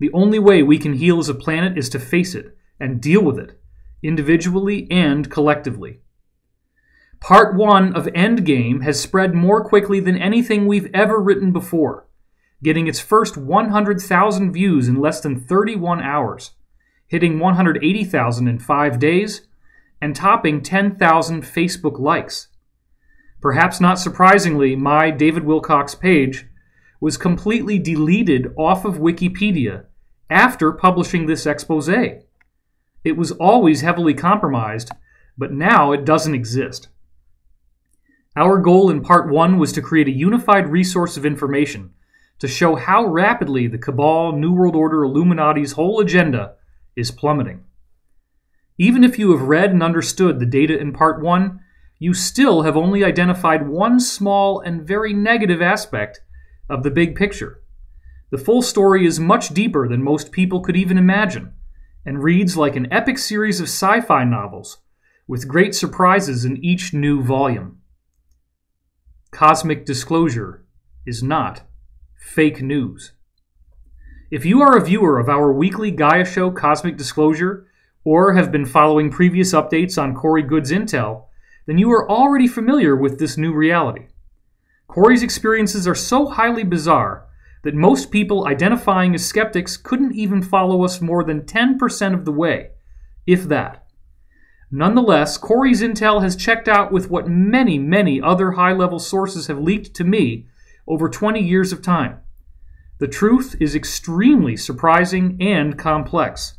The only way we can heal as a planet is to face it and deal with it, individually and collectively. Part 1 of Endgame has spread more quickly than anything we've ever written before, getting its first 100,000 views in less than 31 hours, hitting 180,000 in 5 days, and topping 10,000 Facebook likes. Perhaps not surprisingly, my David Wilcock's page was completely deleted off of Wikipedia after publishing this expose. It was always heavily compromised, but now it doesn't exist. Our goal in Part 1 was to create a unified resource of information to show how rapidly the Cabal, New World Order, Illuminati's whole agenda is plummeting. Even if you have read and understood the data in Part 1, you still have only identified one small and very negative aspect of the big picture. The full story is much deeper than most people could even imagine, and reads like an epic series of sci-fi novels, with great surprises in each new volume. Cosmic disclosure is not fake news. If you are a viewer of our weekly Gaia show Cosmic Disclosure, or have been following previous updates on Corey Goode's intel, then you are already familiar with this new reality. Corey's experiences are so highly bizarre that most people identifying as skeptics couldn't even follow us more than 10% of the way, if that. Nonetheless, Corey's intel has checked out with what many, many other high-level sources have leaked to me over 20 years of time. The truth is extremely surprising and complex.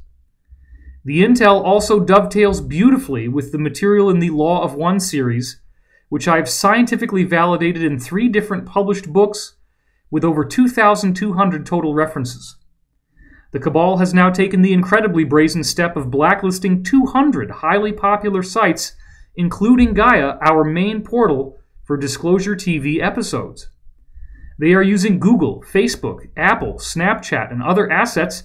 The intel also dovetails beautifully with the material in the Law of One series, which I've scientifically validated in 3 different published books with over 2,200 total references. The Cabal has now taken the incredibly brazen step of blacklisting 200 highly popular sites, including Gaia, our main portal for Disclosure TV episodes. They are using Google, Facebook, Apple, Snapchat, and other assets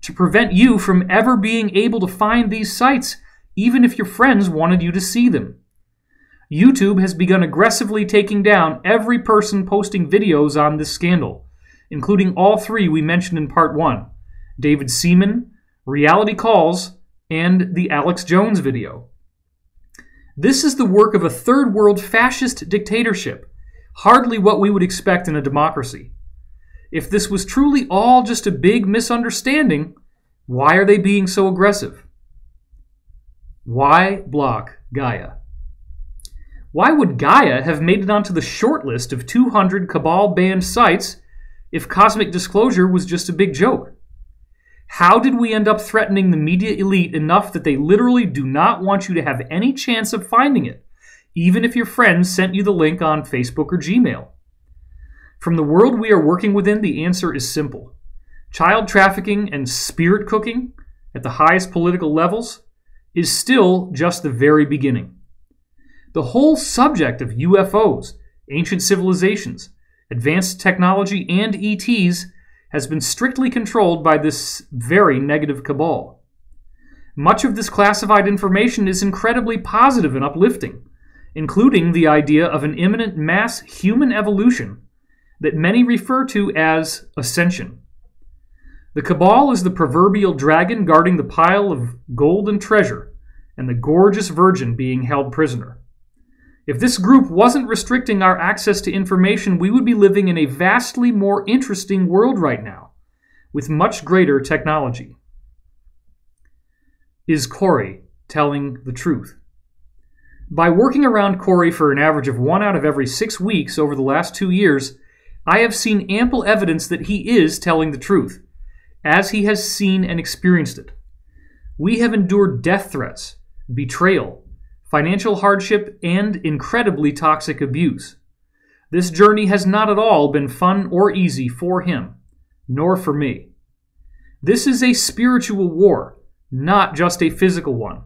to prevent you from ever being able to find these sites, even if your friends wanted you to see them. YouTube has begun aggressively taking down every person posting videos on this scandal, including all 3 we mentioned in Part 1, David Seaman, Reality Calls, and the Alex Jones video. This is the work of a third world fascist dictatorship, hardly what we would expect in a democracy. If this was truly all just a big misunderstanding, why are they being so aggressive? Why block Gaia? Why would Gaia have made it onto the short list of 200 Cabal-banned sites if Cosmic Disclosure was just a big joke? How did we end up threatening the media elite enough that they literally do not want you to have any chance of finding it, even if your friends sent you the link on Facebook or Gmail? From the world we are working within, the answer is simple. Child trafficking and spirit cooking at the highest political levels is still just the very beginning. The whole subject of UFOs, ancient civilizations, advanced technology, and ETs has been strictly controlled by this very negative cabal. Much of this classified information is incredibly positive and uplifting, including the idea of an imminent mass human evolution that many refer to as ascension. The cabal is the proverbial dragon guarding the pile of gold and treasure, and the gorgeous virgin being held prisoner. If this group wasn't restricting our access to information, we would be living in a vastly more interesting world right now, with much greater technology. Is Corey telling the truth? By working around Corey for an average of 1 out of every 6 weeks over the last 2 years, I have seen ample evidence that he is telling the truth, as he has seen and experienced it. We have endured death threats, betrayal, financial hardship, and incredibly toxic abuse. This journey has not at all been fun or easy for him, nor for me. This is a spiritual war, not just a physical one.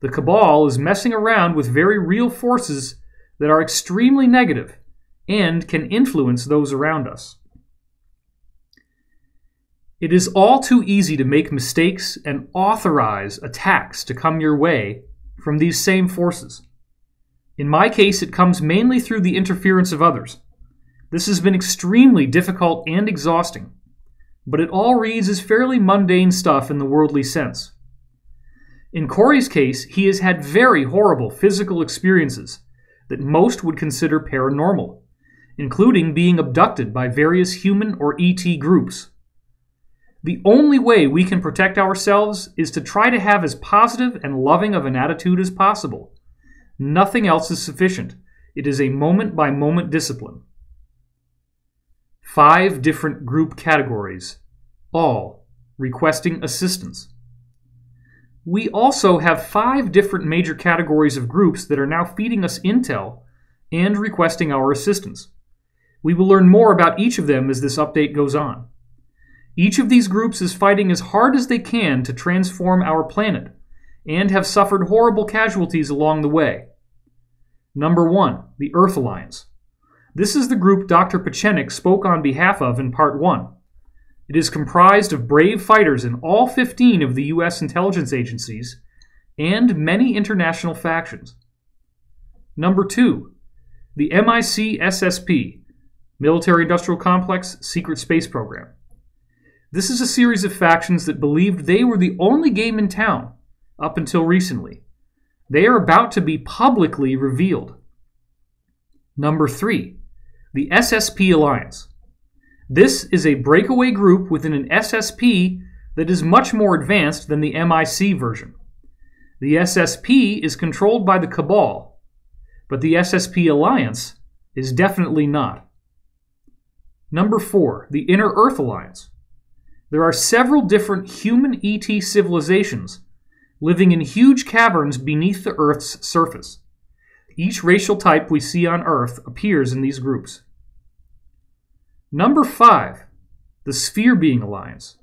The cabal is messing around with very real forces that are extremely negative and can influence those around us. It is all too easy to make mistakes and authorize attacks to come your way from these same forces. In my case, it comes mainly through the interference of others. This has been extremely difficult and exhausting. but it all reads as fairly mundane stuff in the worldly sense. In Corey's case, he has had very horrible physical experiences that most would consider paranormal, including being abducted by various human or ET groups. The only way we can protect ourselves is to try to have as positive and loving of an attitude as possible. Nothing else is sufficient. It is a moment-by-moment discipline. 5 different group categories, all requesting assistance. We also have 5 different major categories of groups that are now feeding us intel and requesting our assistance. We will learn more about each of them as this update goes on. Each of these groups is fighting as hard as they can to transform our planet and have suffered horrible casualties along the way. Number 1, the Earth Alliance. This is the group Dr. Pachenik spoke on behalf of in Part 1. It is comprised of brave fighters in all 15 of the U.S. intelligence agencies and many international factions. Number 2, the MIC-SSP, Military Industrial Complex Secret Space Program. This is a series of factions that believed they were the only game in town up until recently. They are about to be publicly revealed. Number 3, the SSP Alliance. This is a breakaway group within an SSP that is much more advanced than the MIC version. The SSP is controlled by the Cabal, but the SSP Alliance is definitely not. Number 4, the Inner Earth Alliance. There are several different human ET civilizations living in huge caverns beneath the Earth's surface. Each racial type we see on Earth appears in these groups. Number 5, the Sphere Being Alliance.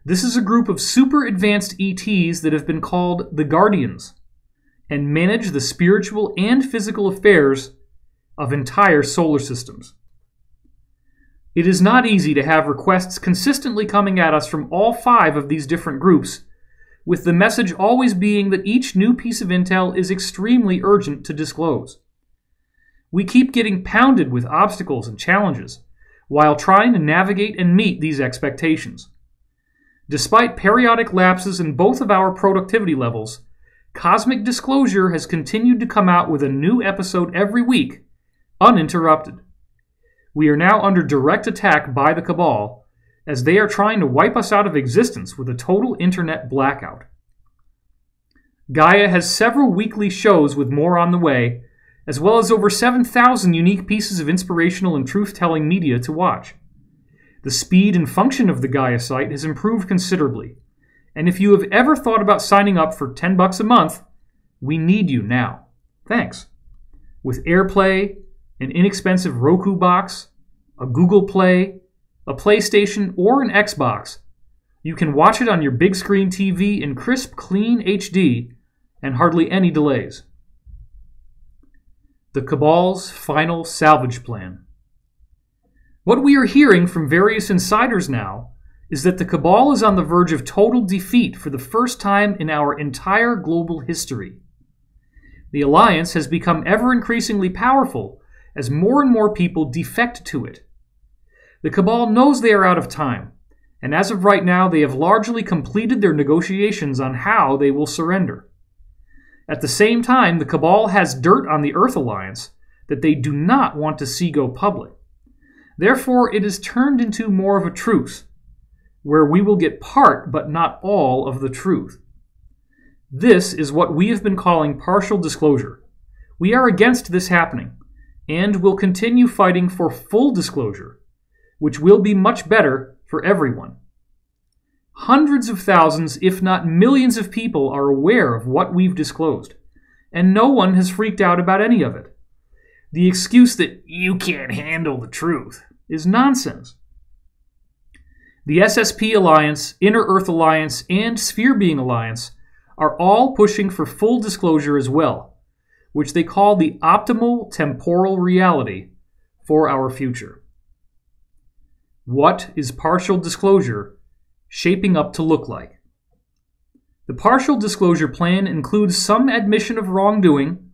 This is a group of super advanced ETs that have been called the Guardians and manage the spiritual and physical affairs of entire solar systems. It is not easy to have requests consistently coming at us from all 5 of these different groups, with the message always being that each new piece of intel is extremely urgent to disclose. We keep getting pounded with obstacles and challenges while trying to navigate and meet these expectations. Despite periodic lapses in both of our productivity levels, Cosmic Disclosure has continued to come out with a new episode every week, uninterrupted. We are now under direct attack by the Cabal, as they are trying to wipe us out of existence with a total internet blackout. Gaia has several weekly shows with more on the way, as well as over 7,000 unique pieces of inspirational and truth-telling media to watch. The speed and function of the Gaia site has improved considerably, and if you have ever thought about signing up for $10 a month, we need you now. Thanks. With AirPlay, an inexpensive Roku box, a Google Play, a PlayStation, or an Xbox, you can watch it on your big screen TV in crisp, clean HD and hardly any delays. The Cabal's final salvage plan. What we are hearing from various insiders now is that the Cabal is on the verge of total defeat for the first time in our entire global history. The Alliance has become ever increasingly powerful as more and more people defect to it. The Cabal knows they are out of time, and as of right now they have largely completed their negotiations on how they will surrender. At the same time, the Cabal has dirt on the Earth Alliance that they do not want to see go public. Therefore, it is turned into more of a truce, where we will get part but not all of the truth. This is what we have been calling partial disclosure. We are against this happening, and will continue fighting for full disclosure, which will be much better for everyone. Hundreds of thousands, if not millions of people are aware of what we've disclosed, and no one has freaked out about any of it. The excuse that you can't handle the truth is nonsense. The SSP Alliance, Inner Earth Alliance, and Sphere Being Alliance are all pushing for full disclosure as well, which they call the optimal temporal reality for our future. What is partial disclosure shaping up to look like? The partial disclosure plan includes some admission of wrongdoing,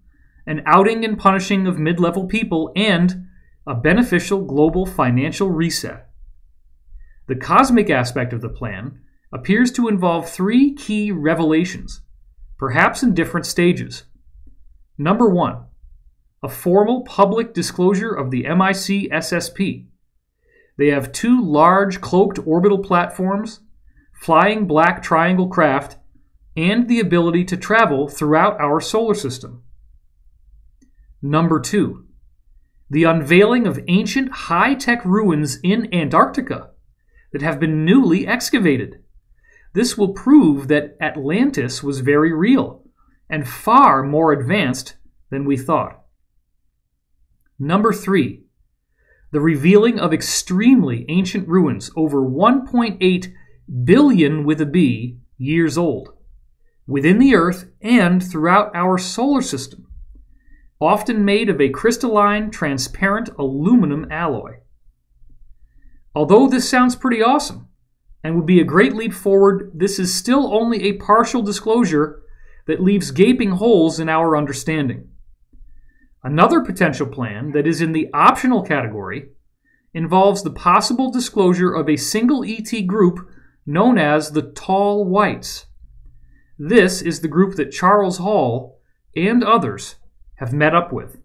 an outing and punishing of mid-level people, and a beneficial global financial reset. The cosmic aspect of the plan appears to involve three key revelations, perhaps in different stages. Number one, a formal public disclosure of the MIC SSP. They have two large cloaked orbital platforms, flying black triangle craft, and the ability to travel throughout our solar system. Number two, the unveiling of ancient high-tech ruins in Antarctica that have been newly excavated. This will prove that Atlantis was very real and far more advanced than we thought. Number three, the revealing of extremely ancient ruins over 1.8 billion with a B years old, within the Earth and throughout our solar system, often made of a crystalline, transparent aluminum alloy. Although this sounds pretty awesome and would be a great leap forward, this is still only a partial disclosure that leaves gaping holes in our understanding. Another potential plan that is in the optional category involves the possible disclosure of a single ET group known as the Tall Whites. This is the group that Charles Hall and others have met up with.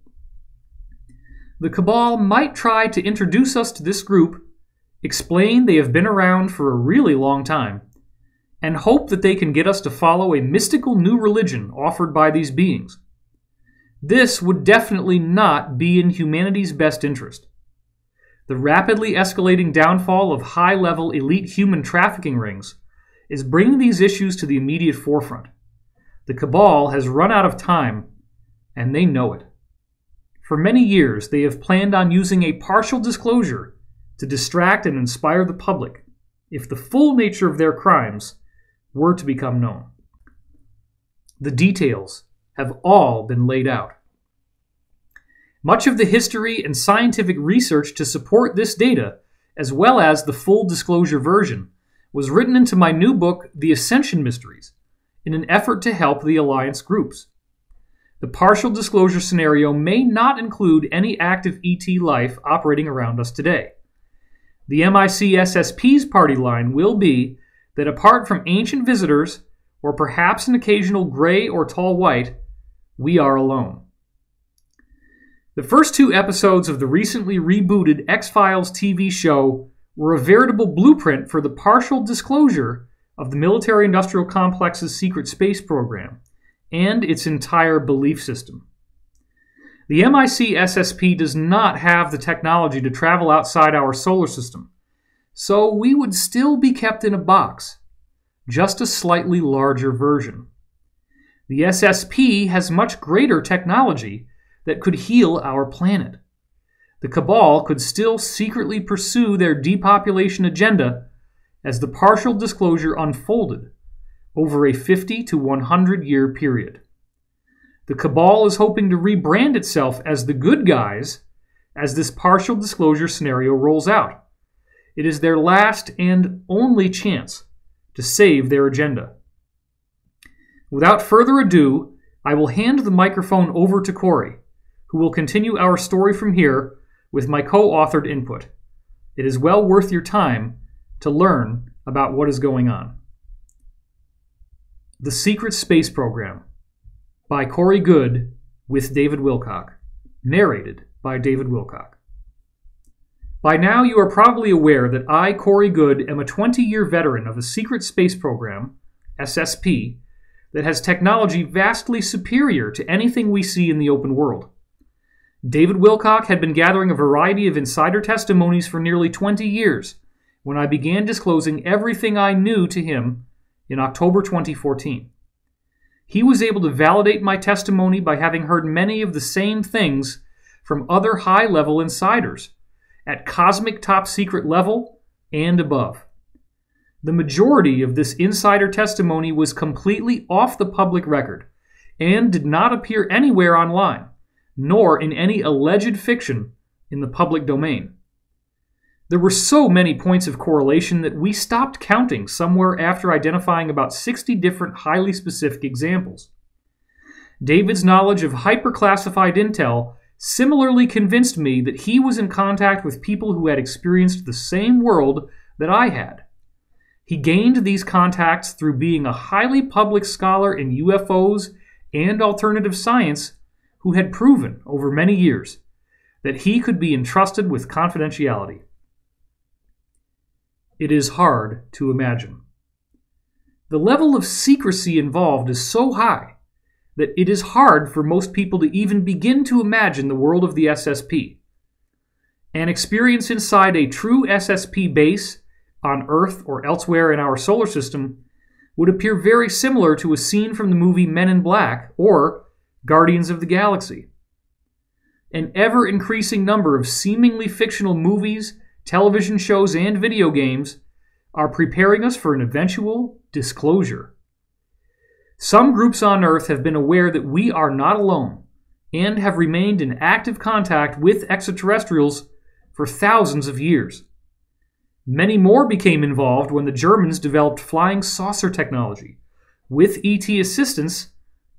The Cabal might try to introduce us to this group, explain they have been around for a really long time, and hope that they can get us to follow a mystical new religion offered by these beings. This would definitely not be in humanity's best interest. The rapidly escalating downfall of high-level elite human trafficking rings is bringing these issues to the immediate forefront. The Cabal has run out of time, and they know it. For many years, they have planned on using a partial disclosure to distract and inspire the public if the full nature of their crimes were to become known. The details have all been laid out. Much of the history and scientific research to support this data, as well as the full disclosure version, was written into my new book, The Ascension Mysteries, in an effort to help the Alliance groups. The partial disclosure scenario may not include any active ET life operating around us today. The MIC SSP's party line will be that apart from ancient visitors, or perhaps an occasional gray or tall white, we are alone. The first two episodes of the recently rebooted X-Files TV show were a veritable blueprint for the partial disclosure of the military-industrial complex's secret space program and its entire belief system. The MIC SSP does not have the technology to travel outside our solar system, so we would still be kept in a box, just a slightly larger version. The SSP has much greater technology that could heal our planet. The Cabal could still secretly pursue their depopulation agenda as the partial disclosure unfolded over a 50 to 100 year period. The Cabal is hoping to rebrand itself as the good guys as this partial disclosure scenario rolls out. It is their last and only chance to save their agenda. Without further ado, I will hand the microphone over to Corey, who will continue our story from here with my co-authored input. It is well worth your time to learn about what is going on. The Secret Space Program by Corey Good with David Wilcock. Narrated by David Wilcock. By now you are probably aware that I, Corey Good, am a 20-year veteran of a secret space program, SSP, that has technology vastly superior to anything we see in the open world. David Wilcock had been gathering a variety of insider testimonies for nearly 20 years when I began disclosing everything I knew to him in October 2014. He was able to validate my testimony by having heard many of the same things from other high-level insiders at cosmic top-secret level and above. The majority of this insider testimony was completely off the public record and did not appear anywhere online, nor in any alleged fiction in the public domain. There were so many points of correlation that we stopped counting somewhere after identifying about 60 different highly specific examples. David's knowledge of hyper-classified intel similarly convinced me that he was in contact with people who had experienced the same world that I had. He gained these contacts through being a highly public scholar in UFOs and alternative science who had proven over many years that he could be entrusted with confidentiality. It is hard to imagine. The level of secrecy involved is so high that it is hard for most people to even begin to imagine the world of the SSP. An experience inside a true SSP base on Earth or elsewhere in our solar system would appear very similar to a scene from the movie Men in Black or Guardians of the Galaxy. An ever-increasing number of seemingly fictional movies, television shows, and video games are preparing us for an eventual disclosure. Some groups on Earth have been aware that we are not alone and have remained in active contact with extraterrestrials for thousands of years. Many more became involved when the Germans developed flying saucer technology with ET assistance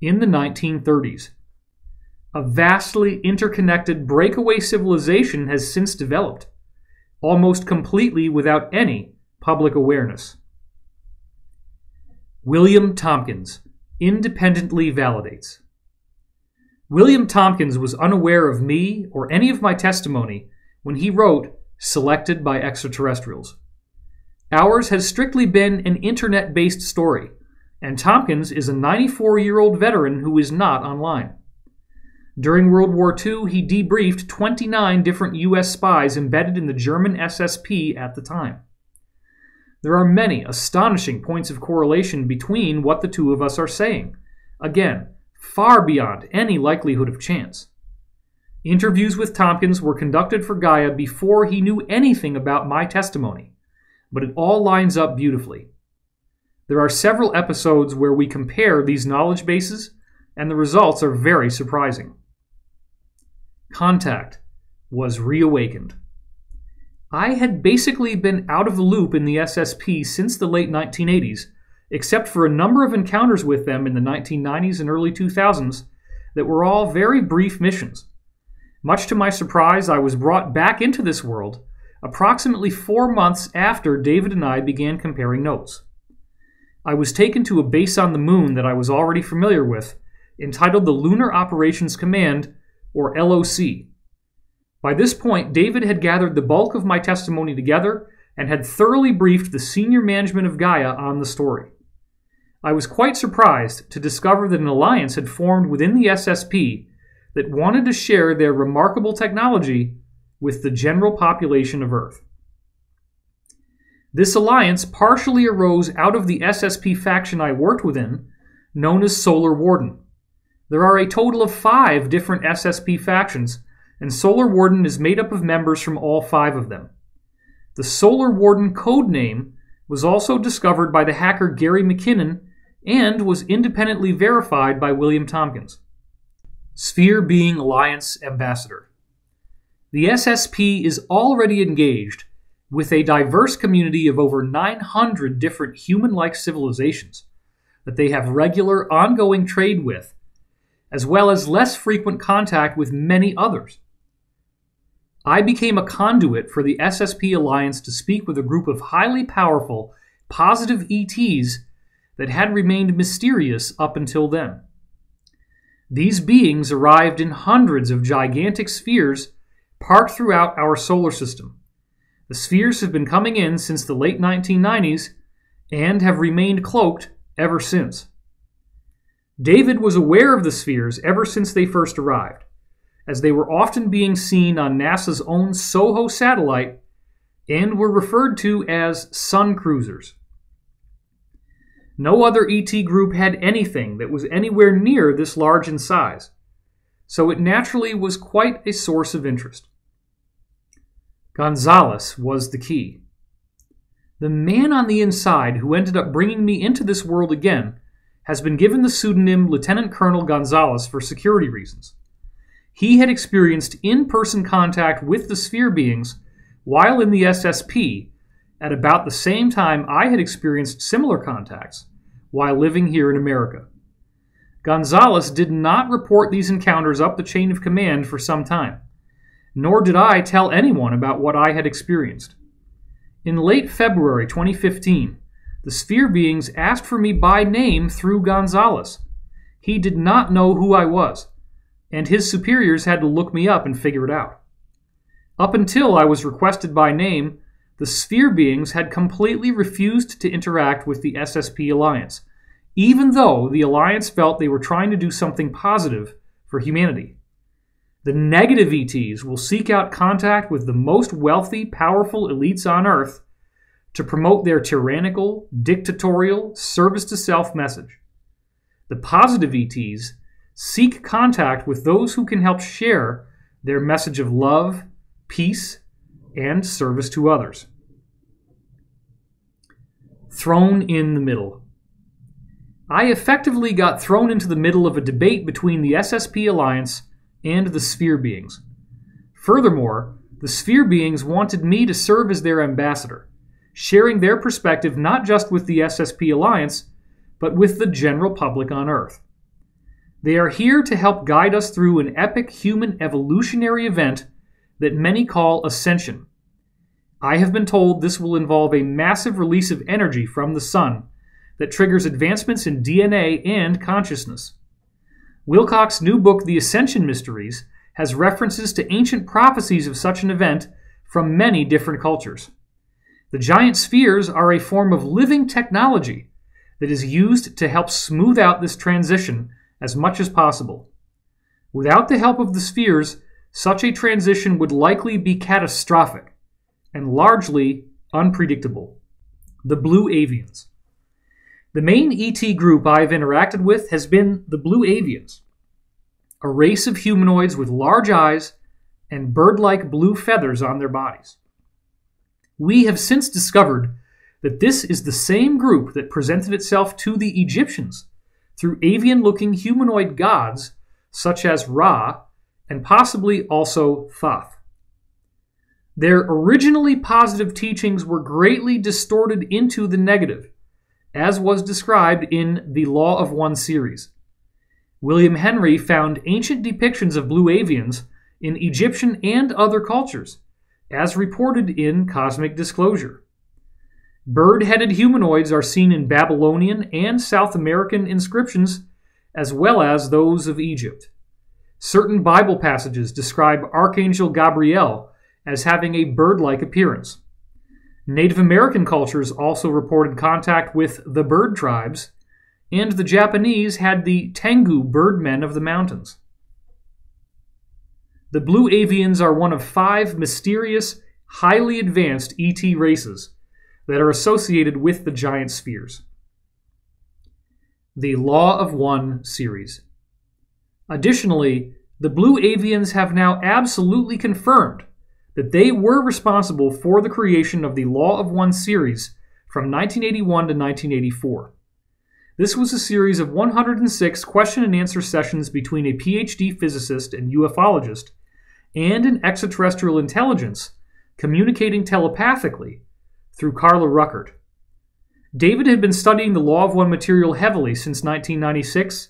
in the 1930s. A vastly interconnected breakaway civilization has since developed, almost completely without any public awareness. William Tompkins independently validates. William Tompkins was unaware of me or any of my testimony when he wrote Selected by Extraterrestrials. Ours has strictly been an internet-based story, and Tompkins is a 94-year-old veteran who is not online. During World War II, he debriefed 29 different U.S. spies embedded in the German SSP at the time. There are many astonishing points of correlation between what the two of us are saying, again, far beyond any likelihood of chance. Interviews with Tompkins were conducted for Gaia before he knew anything about my testimony, but it all lines up beautifully. There are several episodes where we compare these knowledge bases, and the results are very surprising. Contact was reawakened. I had basically been out of the loop in the SSP since the late 1980s, except for a number of encounters with them in the 1990s and early 2000s that were all very brief missions. Much to my surprise, I was brought back into this world approximately 4 months after David and I began comparing notes. I was taken to a base on the moon that I was already familiar with, entitled the Lunar Operations Command, or LOC. By this point, David had gathered the bulk of my testimony together and had thoroughly briefed the senior management of Gaia on the story. I was quite surprised to discover that an alliance had formed within the SSP that wanted to share their remarkable technology with the general population of Earth. This alliance partially arose out of the SSP faction I worked within, known as Solar Warden. There are a total of 5 different SSP factions, and Solar Warden is made up of members from all 5 of them. The Solar Warden code name was also discovered by the hacker Gary McKinnon and was independently verified by William Tompkins. Sphere Being Alliance Ambassador. The SSP is already engaged with a diverse community of over 900 different human-like civilizations that they have regular, ongoing trade with, as well as less frequent contact with many others. I became a conduit for the SSP Alliance to speak with a group of highly powerful, positive ETs that had remained mysterious up until then. These beings arrived in hundreds of gigantic spheres parked throughout our solar system. The spheres have been coming in since the late 1990s and have remained cloaked ever since. David was aware of the spheres ever since they first arrived, as they were often being seen on NASA's own SOHO satellite and were referred to as sun cruisers. No other ET group had anything that was anywhere near this large in size, so it naturally was quite a source of interest. Gonzalez was the key. The man on the inside who ended up bringing me into this world again has been given the pseudonym Lieutenant Colonel Gonzalez for security reasons. He had experienced in-person contact with the sphere beings while in the SSP at about the same time I had experienced similar contacts while living here in America. Gonzalez did not report these encounters up the chain of command for some time, nor did I tell anyone about what I had experienced. In late February 2015, the sphere beings asked for me by name through Gonzalez. He did not know who I was, and his superiors had to look me up and figure it out. Up until I was requested by name, the sphere beings had completely refused to interact with the SSP Alliance, even though the Alliance felt they were trying to do something positive for humanity. The negative ETs will seek out contact with the most wealthy, powerful elites on Earth to promote their tyrannical, dictatorial, service-to-self message. The positive ETs seek contact with those who can help share their message of love, peace, and service to others. Thrown in the middle. I effectively got thrown into the middle of a debate between the SSP Alliance and the sphere beings. Furthermore, the sphere beings wanted me to serve as their ambassador, sharing their perspective not just with the SSP Alliance, but with the general public on Earth. They are here to help guide us through an epic human evolutionary event that many call ascension. I have been told this will involve a massive release of energy from the sun that triggers advancements in DNA and consciousness. Wilcock's new book, The Ascension Mysteries, has references to ancient prophecies of such an event from many different cultures. The giant spheres are a form of living technology that is used to help smooth out this transition as much as possible. Without the help of the spheres, such a transition would likely be catastrophic and largely unpredictable. The Blue Avians. The main ET group I have interacted with has been the Blue Avians, a race of humanoids with large eyes and bird-like blue feathers on their bodies. We have since discovered that this is the same group that presented itself to the Egyptians through avian-looking humanoid gods such as Ra and possibly also Thoth. Their originally positive teachings were greatly distorted into the negative, as was described in the Law of One series. William Henry found ancient depictions of blue avians in Egyptian and other cultures, as reported in Cosmic Disclosure. Bird-headed humanoids are seen in Babylonian and South American inscriptions, as well as those of Egypt. Certain Bible passages describe Archangel Gabriel as having a bird-like appearance. Native American cultures also reported contact with the bird tribes, and the Japanese had the Tengu birdmen of the mountains. The Blue Avians are one of 5 mysterious, highly advanced ET races that are associated with the giant spheres. The Law of One series. Additionally, the Blue Avians have now absolutely confirmed that they were responsible for the creation of the Law of One series from 1981 to 1984. This was a series of 106 question and answer sessions between a PhD physicist and ufologist and an extraterrestrial intelligence communicating telepathically through Carla Ruckert. David had been studying the Law of One material heavily since 1996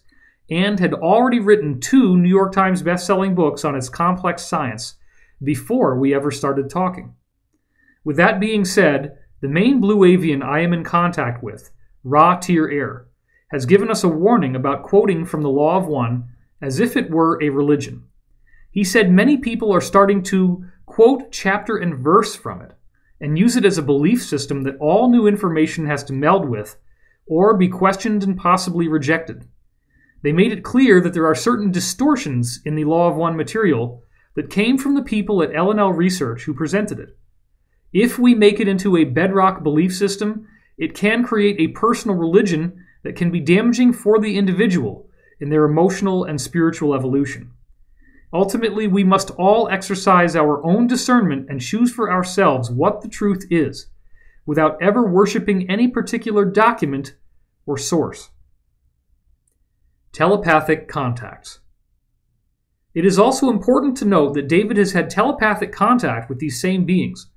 and had already written 2 New York Times best-selling books on its complex science before we ever started talking. With that being said, the main Blue Avian I am in contact with, Ra Tier Air, has given us a warning about quoting from the Law of One as if it were a religion. He said many people are starting to quote chapter and verse from it and use it as a belief system that all new information has to meld with or be questioned and possibly rejected. They made it clear that there are certain distortions in the Law of One material that came from the people at L&L Research who presented it. If we make it into a bedrock belief system, it can create a personal religion that can be damaging for the individual in their emotional and spiritual evolution. Ultimately, we must all exercise our own discernment and choose for ourselves what the truth is, without ever worshiping any particular document or source. Telepathic contacts. It is also important to note that David has had telepathic contact with these same beings,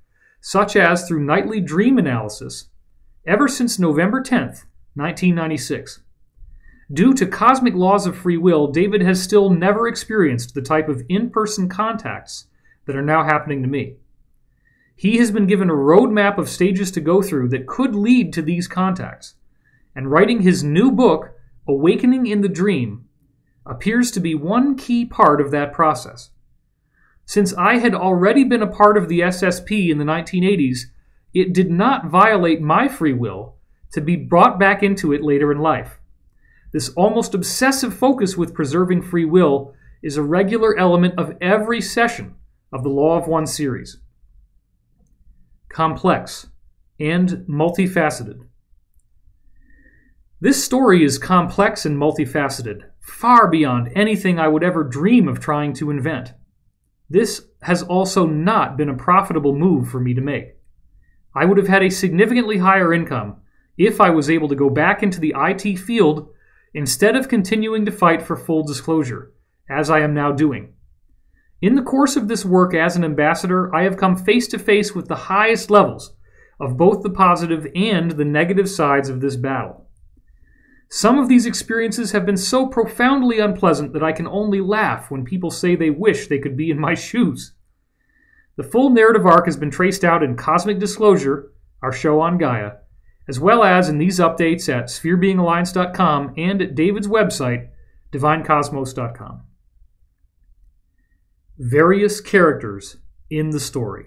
such as through nightly dream analysis, ever since November 10th, 1996. Due to cosmic laws of free will, David has still never experienced the type of in-person contacts that are now happening to me. He has been given a roadmap of stages to go through that could lead to these contacts, and writing his new book, Awakening in the Dream, appears to be one key part of that process. Since I had already been a part of the SSP in the 1980s, it did not violate my free will to be brought back into it later in life. This almost obsessive focus with preserving free will is a regular element of every session of the Law of One series. Complex and multifaceted. This story is complex and multifaceted, far beyond anything I would ever dream of trying to invent. This has also not been a profitable move for me to make. I would have had a significantly higher income if I was able to go back into the IT field instead of continuing to fight for full disclosure, as I am now doing. In the course of this work as an ambassador, I have come face to face with the highest levels of both the positive and the negative sides of this battle. Some of these experiences have been so profoundly unpleasant that I can only laugh when people say they wish they could be in my shoes. The full narrative arc has been traced out in Cosmic Disclosure, our show on Gaia, as well as in these updates at spherebeingalliance.com and at David's website, divinecosmos.com. Various characters in the story.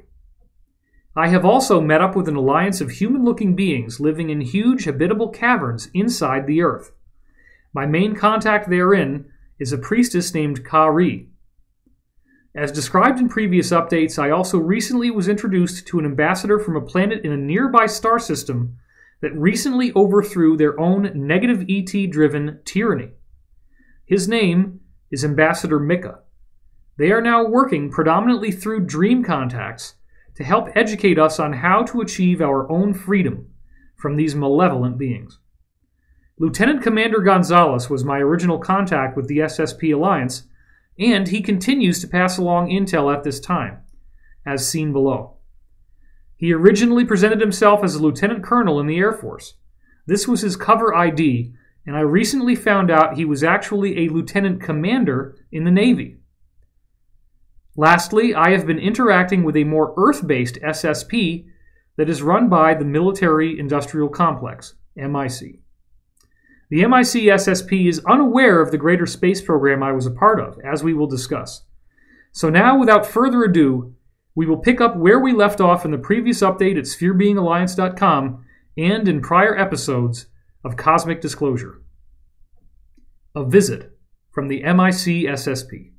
I have also met up with an alliance of human-looking beings living in huge habitable caverns inside the Earth. My main contact therein is a priestess named Kari. As described in previous updates, I also recently was introduced to an ambassador from a planet in a nearby star system that recently overthrew their own negative ET-driven tyranny. His name is Ambassador Mika. They are now working predominantly through dream contacts to help educate us on how to achieve our own freedom from these malevolent beings. Lieutenant Commander Gonzalez was my original contact with the SSP Alliance, and he continues to pass along intel at this time, as seen below. He originally presented himself as a lieutenant colonel in the Air Force. This was his cover ID, and I recently found out he was actually a lieutenant commander in the Navy. Lastly, I have been interacting with a more Earth-based SSP that is run by the Military Industrial Complex, MIC. The MIC SSP is unaware of the greater space program I was a part of, as we will discuss. So now, without further ado, we will pick up where we left off in the previous update at spherebeingalliance.com and in prior episodes of Cosmic Disclosure. A visit from the MIC SSP.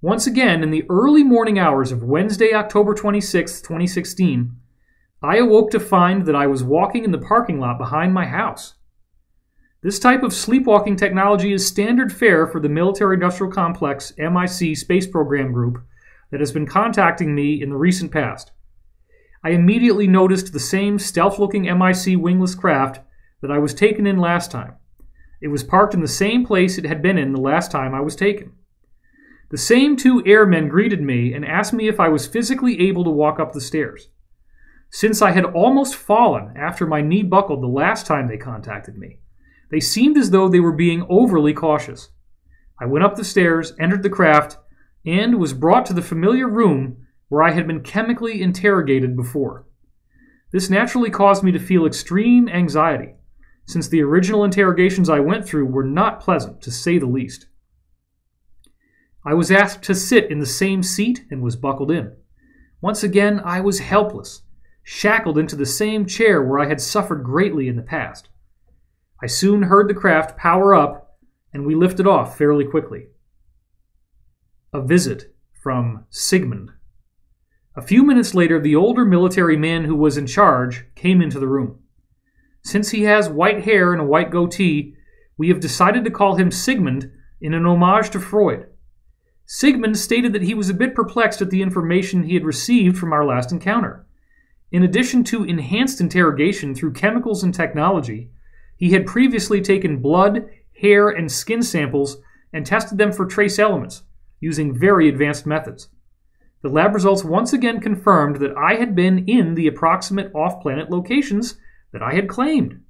Once again, in the early morning hours of Wednesday, October 26, 2016, I awoke to find that I was walking in the parking lot behind my house. This type of sleepwalking technology is standard fare for the Military Industrial Complex MIC space program group that has been contacting me in the recent past. I immediately noticed the same stealth-looking MIC wingless craft that I was taken in last time. It was parked in the same place it had been in the last time I was taken. The same two airmen greeted me and asked me if I was physically able to walk up the stairs. Since I had almost fallen after my knee buckled the last time they contacted me, they seemed as though they were being overly cautious. I went up the stairs, entered the craft, and was brought to the familiar room where I had been chemically interrogated before. This naturally caused me to feel extreme anxiety, since the original interrogations I went through were not pleasant, to say the least. I was asked to sit in the same seat and was buckled in. Once again, I was helpless, shackled into the same chair where I had suffered greatly in the past. I soon heard the craft power up, and we lifted off fairly quickly. A visit from Sigmund. A few minutes later, the older military man who was in charge came into the room. Since he has white hair and a white goatee, we have decided to call him Sigmund in an homage to Freud. Sigmund stated that he was a bit perplexed at the information he had received from our last encounter. In addition to enhanced interrogation through chemicals and technology, he had previously taken blood, hair, and skin samples and tested them for trace elements, using very advanced methods. The lab results once again confirmed that I had been in the approximate off-planet locations that I had claimed.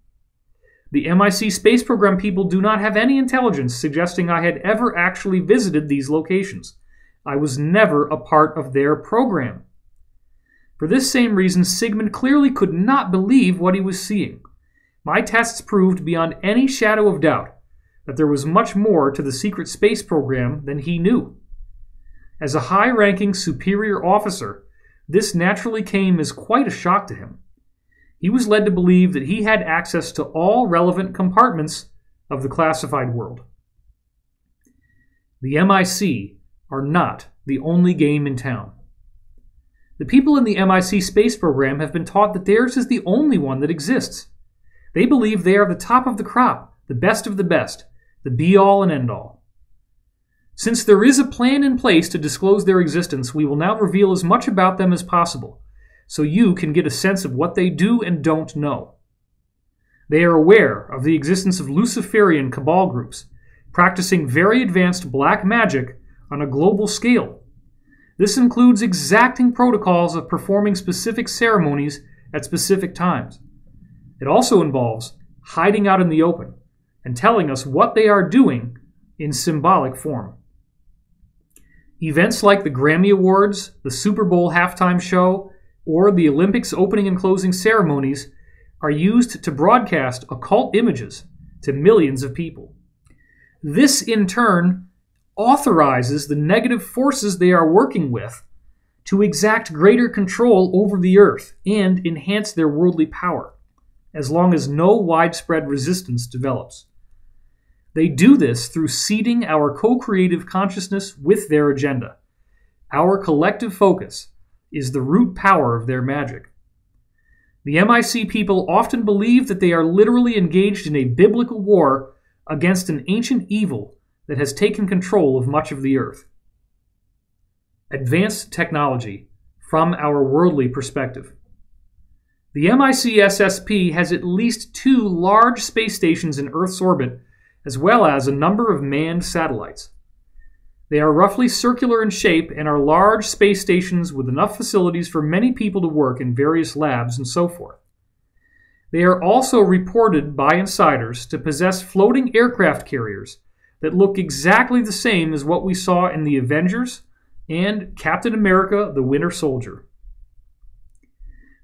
The MIC space program people do not have any intelligence suggesting I had ever actually visited these locations. I was never a part of their program. For this same reason, Sigmund clearly could not believe what he was seeing. My tests proved beyond any shadow of doubt that there was much more to the secret space program than he knew. As a high-ranking superior officer, this naturally came as quite a shock to him. He was led to believe that he had access to all relevant compartments of the classified world. The MIC are not the only game in town. The people in the MIC space program have been taught that theirs is the only one that exists. They believe they are the top of the crop, the best of the best, the be-all and end-all. Since there is a plan in place to disclose their existence, we will now reveal as much about them as possible, so you can get a sense of what they do and don't know. They are aware of the existence of Luciferian cabal groups, practicing very advanced black magic on a global scale. This includes exacting protocols of performing specific ceremonies at specific times. It also involves hiding out in the open and telling us what they are doing in symbolic form. Events like the Grammy Awards, the Super Bowl halftime show, or the Olympics opening and closing ceremonies are used to broadcast occult images to millions of people. This, in turn, authorizes the negative forces they are working with to exact greater control over the earth and enhance their worldly power, as long as no widespread resistance develops. They do this through seeding our co-creative consciousness with their agenda. Our collective focus is the root power of their magic. The MIC people often believe that they are literally engaged in a biblical war against an ancient evil that has taken control of much of the earth. Advanced technology from our worldly perspective. The MIC SSP has at least 2 large space stations in Earth's orbit, as well as a number of manned satellites. They are roughly circular in shape and are large space stations with enough facilities for many people to work in various labs and so forth. They are also reported by insiders to possess floating aircraft carriers that look exactly the same as what we saw in the Avengers and Captain America: The Winter Soldier.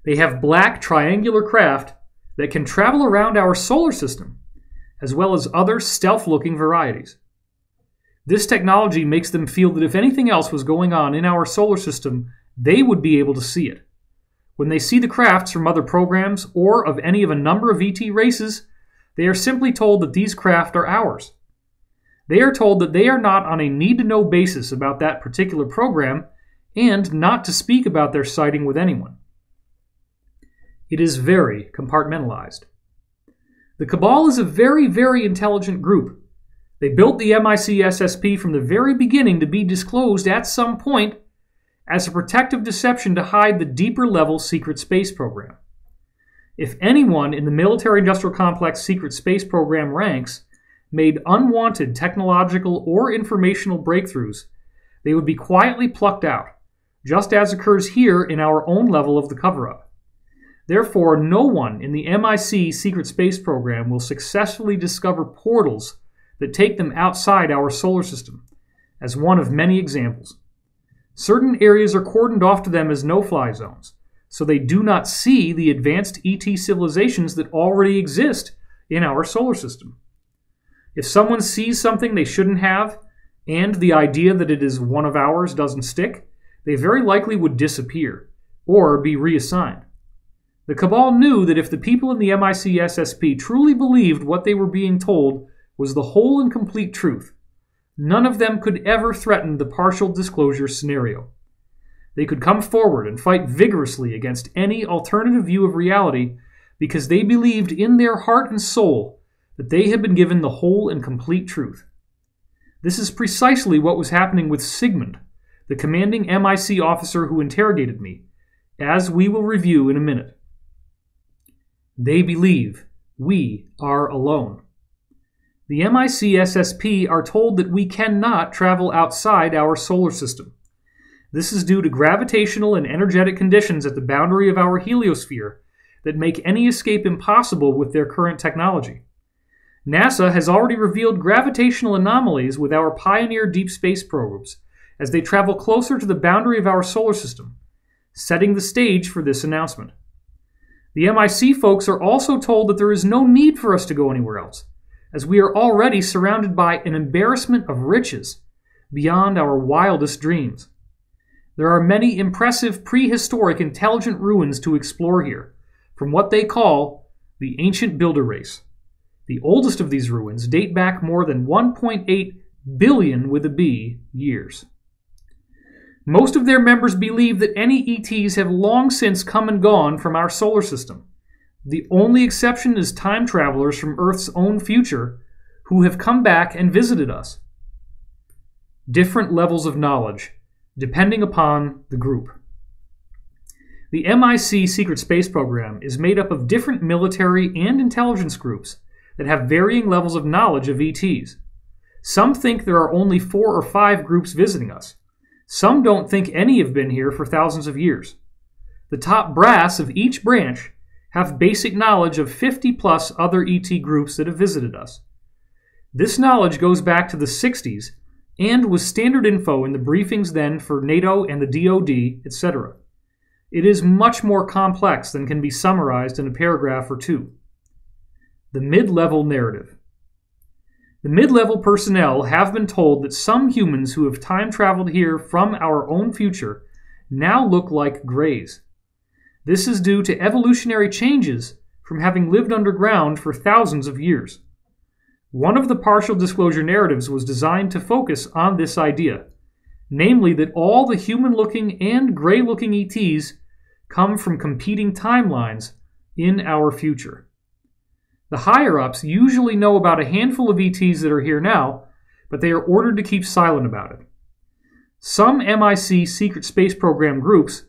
They have black triangular craft that can travel around our solar system, as well as other stealth-looking varieties. This technology makes them feel that if anything else was going on in our solar system, they would be able to see it. When they see the crafts from other programs or of any of a number of ET races, they are simply told that these craft are ours. They are told that they are not on a need-to-know basis about that particular program and not to speak about their sighting with anyone. It is very compartmentalized. The Cabal is a very, very intelligent group. They built the MIC SSP from the very beginning to be disclosed at some point as a protective deception to hide the deeper-level secret space program. If anyone in the military-industrial complex secret space program ranks made unwanted technological or informational breakthroughs, they would be quietly plucked out, just as occurs here in our own level of the cover-up. Therefore, no one in the MIC secret space program will successfully discover portals that take them outside our solar system, as one of many examples. Certain areas are cordoned off to them as no-fly zones, so they do not see the advanced ET civilizations that already exist in our solar system. If someone sees something they shouldn't have, and the idea that it is one of ours doesn't stick, they very likely would disappear, or be reassigned. The Cabal knew that if the people in the MIC SSP truly believed what they were being told was the whole and complete truth, none of them could ever threaten the partial disclosure scenario. They could come forward and fight vigorously against any alternative view of reality because they believed in their heart and soul that they had been given the whole and complete truth. This is precisely what was happening with Sigmund, the commanding MIC officer who interrogated me, as we will review in a minute. They believe we are alone. The MIC SSP are told that we cannot travel outside our solar system. This is due to gravitational and energetic conditions at the boundary of our heliosphere that make any escape impossible with their current technology. NASA has already revealed gravitational anomalies with our Pioneer deep space probes as they travel closer to the boundary of our solar system, setting the stage for this announcement. The MIC folks are also told that there is no need for us to go anywhere else, as we are already surrounded by an embarrassment of riches beyond our wildest dreams. There are many impressive prehistoric intelligent ruins to explore here, from what they call the Ancient Builder Race. The oldest of these ruins date back more than 1.8 billion with a B years. Most of their members believe that any ETs have long since come and gone from our solar system. The only exception is time travelers from Earth's own future who have come back and visited us. Different levels of knowledge, depending upon the group. The MIC Secret Space Program is made up of different military and intelligence groups that have varying levels of knowledge of ETs. Some think there are only 4 or 5 groups visiting us. Some don't think any have been here for thousands of years. The top brass of each branch have basic knowledge of 50+ other ET groups that have visited us. This knowledge goes back to the 60s and was standard info in the briefings then for NATO and the DoD, etc. It is much more complex than can be summarized in a paragraph or two. The mid-level narrative. The mid-level personnel have been told that some humans who have time-traveled here from our own future now look like Greys. This is due to evolutionary changes from having lived underground for thousands of years. One of the partial disclosure narratives was designed to focus on this idea, namely that all the human-looking and gray-looking ETs come from competing timelines in our future. The higher-ups usually know about a handful of ETs that are here now, but they are ordered to keep silent about it. Some MIC Secret Space Program groups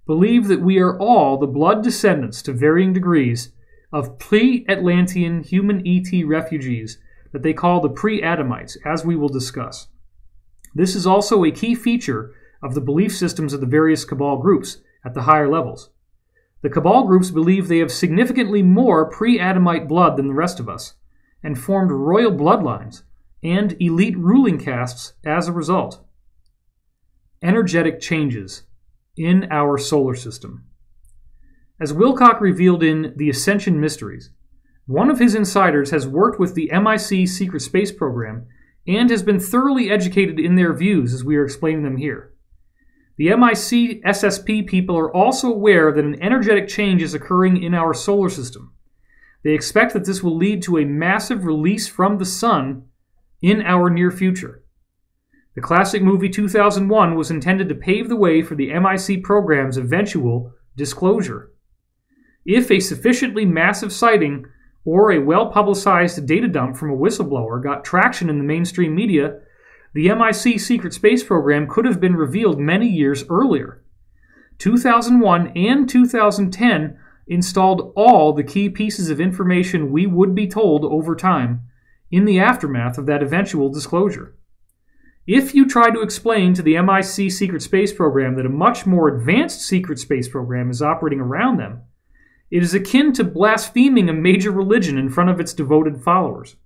believe that we are all the blood descendants to varying degrees of pre-Atlantean human ET refugees that they call the pre-Adamites, as we will discuss. This is also a key feature of the belief systems of the various Cabal groups at the higher levels. The Cabal groups believe they have significantly more pre-Adamite blood than the rest of us, and formed royal bloodlines and elite ruling castes as a result. Energetic changes in our solar system. As Wilcock revealed in The Ascension Mysteries, one of his insiders has worked with the MIC Secret Space Program and has been thoroughly educated in their views as we are explaining them here. The MIC SSP people are also aware that an energetic change is occurring in our solar system. They expect that this will lead to a massive release from the sun in our near future. The classic movie 2001 was intended to pave the way for the MIC program's eventual disclosure. If a sufficiently massive sighting or a well-publicized data dump from a whistleblower got traction in the mainstream media, the MIC Secret Space Program could have been revealed many years earlier. 2001 and 2010 installed all the key pieces of information we would be told over time in the aftermath of that eventual disclosure. If you try to explain to the MIC Secret Space Program that a much more advanced secret space program is operating around them, it is akin to blaspheming a major religion in front of its devoted followers.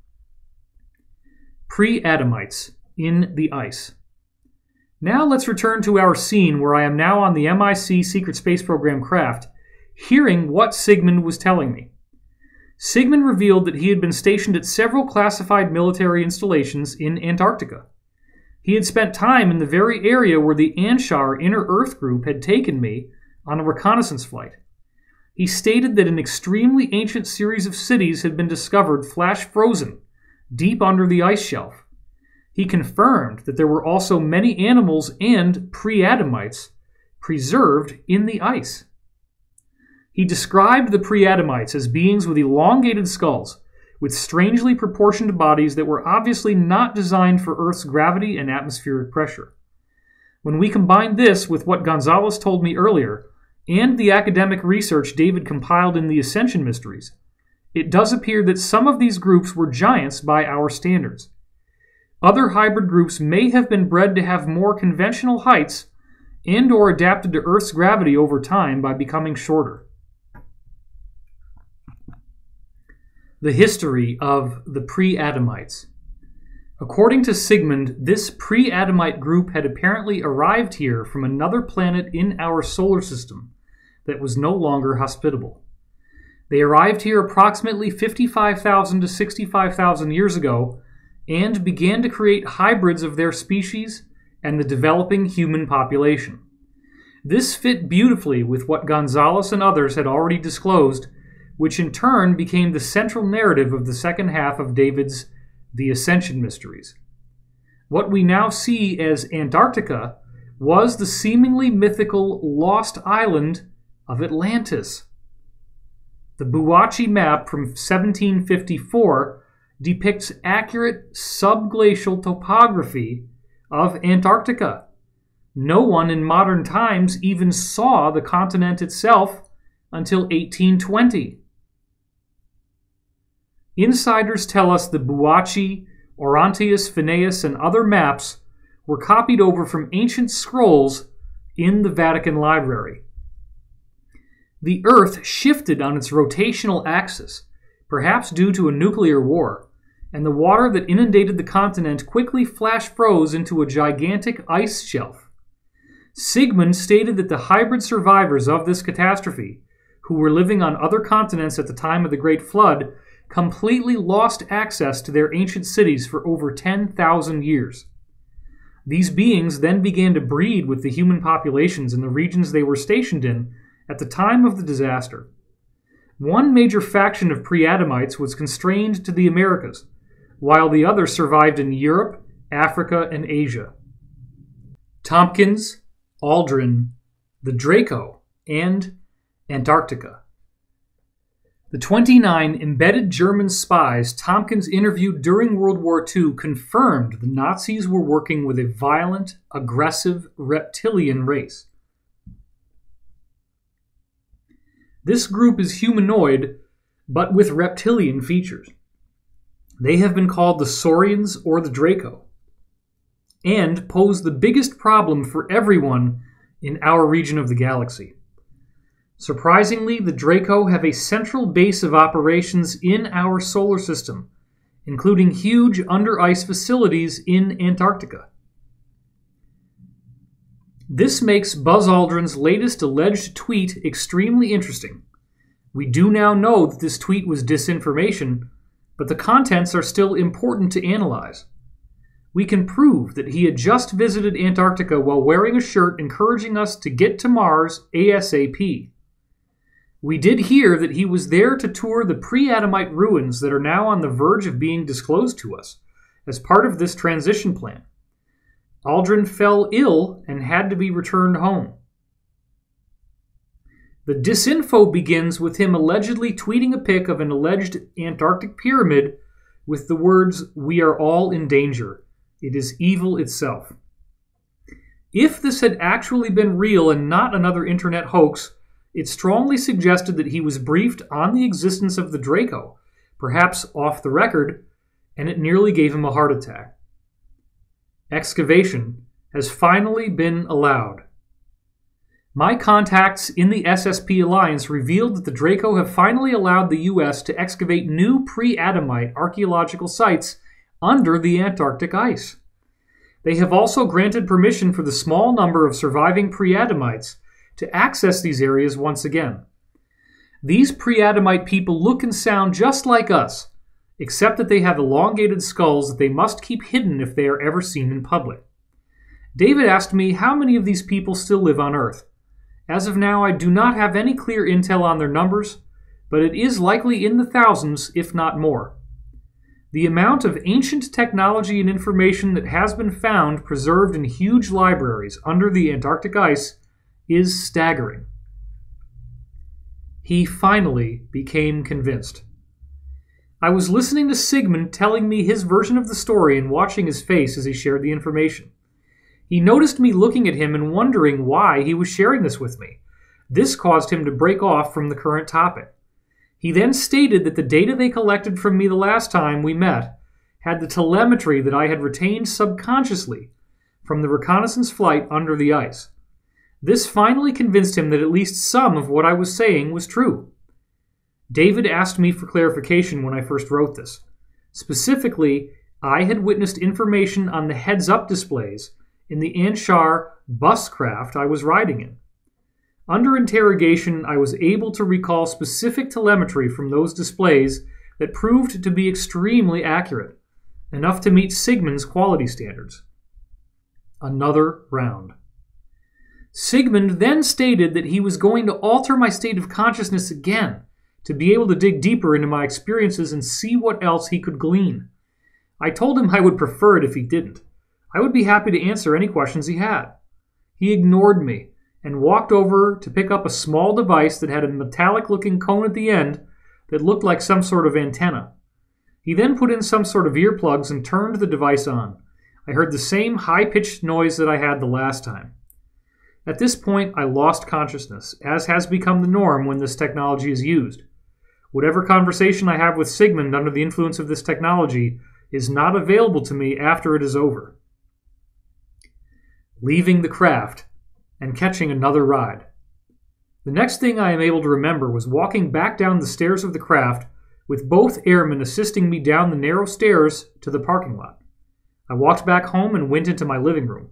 Pre-Adamites in the ice. Now let's return to our scene where I am now on the MIC Secret Space Program craft, hearing what Sigmund was telling me. Sigmund revealed that he had been stationed at several classified military installations in Antarctica. He had spent time in the very area where the Anshar Inner Earth group had taken me on a reconnaissance flight. He stated that an extremely ancient series of cities had been discovered flash-frozen deep under the ice shelf. He confirmed that there were also many animals and pre-Adamites preserved in the ice. He described the pre-Adamites as beings with elongated skulls, with strangely proportioned bodies that were obviously not designed for Earth's gravity and atmospheric pressure. When we combine this with what Gonzalez told me earlier, and the academic research David compiled in the Ascension Mysteries, it does appear that some of these groups were giants by our standards. Other hybrid groups may have been bred to have more conventional heights and or adapted to Earth's gravity over time by becoming shorter. The history of the pre-Adamites. According to Sigmund, this pre-Adamite group had apparently arrived here from another planet in our solar system that was no longer hospitable. They arrived here approximately 55,000 to 65,000 years ago and began to create hybrids of their species and the developing human population. This fit beautifully with what Gonzalez and others had already disclosed, which in turn became the central narrative of the second half of David's The Ascension Mysteries. What we now see as Antarctica was the seemingly mythical lost island of Atlantis. The Buwachi map from 1754 depicts accurate subglacial topography of Antarctica. No one in modern times even saw the continent itself until 1820. Insiders tell us the Buwachi, Orontius, Phineas, and other maps were copied over from ancient scrolls in the Vatican Library. The Earth shifted on its rotational axis, perhaps due to a nuclear war, and the water that inundated the continent quickly flash froze into a gigantic ice shelf. Sigmund stated that the hybrid survivors of this catastrophe, who were living on other continents at the time of the Great Flood, completely lost access to their ancient cities for over 10,000 years. These beings then began to breed with the human populations in the regions they were stationed in at the time of the disaster. One major faction of pre-Adamites was constrained to the Americas, while the others survived in Europe, Africa, and Asia. Tompkins, Aldrin, the Draco, and Antarctica. The 29 embedded German spies Tompkins interviewed during World War II confirmed the Nazis were working with a violent, aggressive reptilian race. This group is humanoid, but with reptilian features. They have been called the Saurians or the Draco, and pose the biggest problem for everyone in our region of the galaxy. Surprisingly, the Draco have a central base of operations in our solar system, including huge under-ice facilities in Antarctica. This makes Buzz Aldrin's latest alleged tweet extremely interesting. We do now know that this tweet was disinformation, but the contents are still important to analyze. We can prove that he had just visited Antarctica while wearing a shirt encouraging us to get to Mars ASAP. We did hear that he was there to tour the pre-Adamite ruins that are now on the verge of being disclosed to us as part of this transition plan. Aldrin fell ill and had to be returned home. The disinfo begins with him allegedly tweeting a pic of an alleged Antarctic pyramid with the words, "We are all in danger. It is evil itself." If this had actually been real and not another internet hoax, it strongly suggested that he was briefed on the existence of the Draco, perhaps off the record, and it nearly gave him a heart attack. Excavation has finally been allowed. My contacts in the SSP Alliance revealed that the Draco have finally allowed the U.S. to excavate new pre-Adamite archaeological sites under the Antarctic ice. They have also granted permission for the small number of surviving pre-Adamites to access these areas once again. These pre-Adamite people look and sound just like us, except that they have elongated skulls that they must keep hidden if they are ever seen in public. David asked me how many of these people still live on Earth. As of now, I do not have any clear intel on their numbers, but it is likely in the thousands, if not more. The amount of ancient technology and information that has been found preserved in huge libraries under the Antarctic ice is staggering. He finally became convinced. I was listening to Sigmund telling me his version of the story and watching his face as he shared the information. He noticed me looking at him and wondering why he was sharing this with me. This caused him to break off from the current topic. He then stated that the data they collected from me the last time we met had the telemetry that I had retained subconsciously from the reconnaissance flight under the ice. This finally convinced him that at least some of what I was saying was true. David asked me for clarification when I first wrote this. Specifically, I had witnessed information on the heads-up displays in the Anshar bus craft I was riding in. Under interrogation, I was able to recall specific telemetry from those displays that proved to be extremely accurate, enough to meet Sigmund's quality standards. Another round. Sigmund then stated that he was going to alter my state of consciousness again to be able to dig deeper into my experiences and see what else he could glean. I told him I would prefer it if he didn't. I would be happy to answer any questions he had. He ignored me and walked over to pick up a small device that had a metallic-looking cone at the end that looked like some sort of antenna. He then put in some sort of earplugs and turned the device on. I heard the same high-pitched noise that I had the last time. At this point, I lost consciousness, as has become the norm when this technology is used. Whatever conversation I have with Sigmund under the influence of this technology is not available to me after it is over. Leaving the craft and catching another ride. The next thing I am able to remember was walking back down the stairs of the craft with both airmen assisting me down the narrow stairs to the parking lot. I walked back home and went into my living room.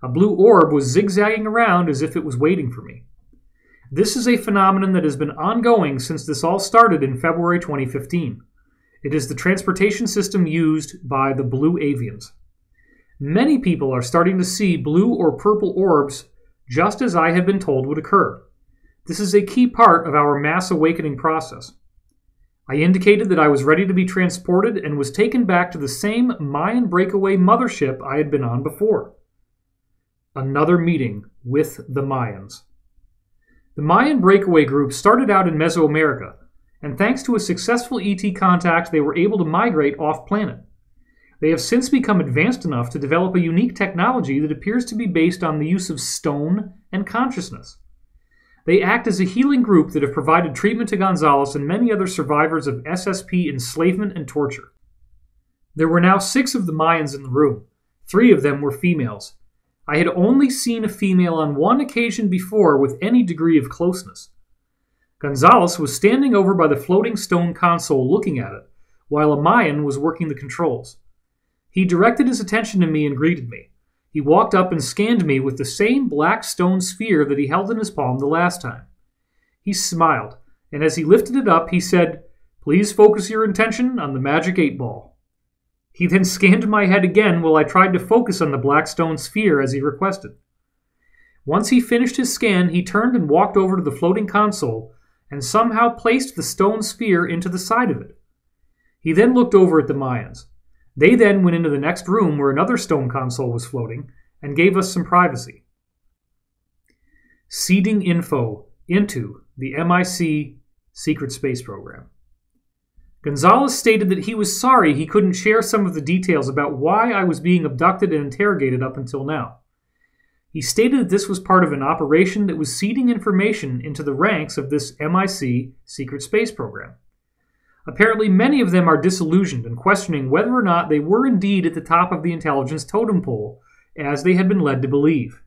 A blue orb was zigzagging around as if it was waiting for me. This is a phenomenon that has been ongoing since this all started in February 2015. It is the transportation system used by the blue avians. Many people are starting to see blue or purple orbs just as I have been told would occur. This is a key part of our mass awakening process. I indicated that I was ready to be transported and was taken back to the same Mayan breakaway mothership I had been on before. Another meeting with the Mayans. The Mayan breakaway group started out in Mesoamerica, and thanks to a successful ET contact, they were able to migrate off-planet. They have since become advanced enough to develop a unique technology that appears to be based on the use of stone and consciousness. They act as a healing group that have provided treatment to Gonzalez and many other survivors of SSP enslavement and torture. There were now 6 of the Mayans in the room. 3 of them were females. I had only seen a female on one occasion before with any degree of closeness. Gonzalez was standing over by the floating stone console looking at it, while a Mayan was working the controls. He directed his attention to me and greeted me. He walked up and scanned me with the same black stone sphere that he held in his palm the last time. He smiled, and as he lifted it up, he said, "Please focus your attention on the magic 8-ball." He then scanned my head again while I tried to focus on the black stone sphere as he requested. Once he finished his scan, he turned and walked over to the floating console and somehow placed the stone sphere into the side of it. He then looked over at the Mayans. They then went into the next room where another stone console was floating and gave us some privacy. Seeding info into the MIC secret space program. Gonzalez stated that he was sorry he couldn't share some of the details about why I was being abducted and interrogated up until now. He stated that this was part of an operation that was seeding information into the ranks of this MIC secret space program. Apparently, many of them are disillusioned and questioning whether or not they were indeed at the top of the intelligence totem pole, as they had been led to believe.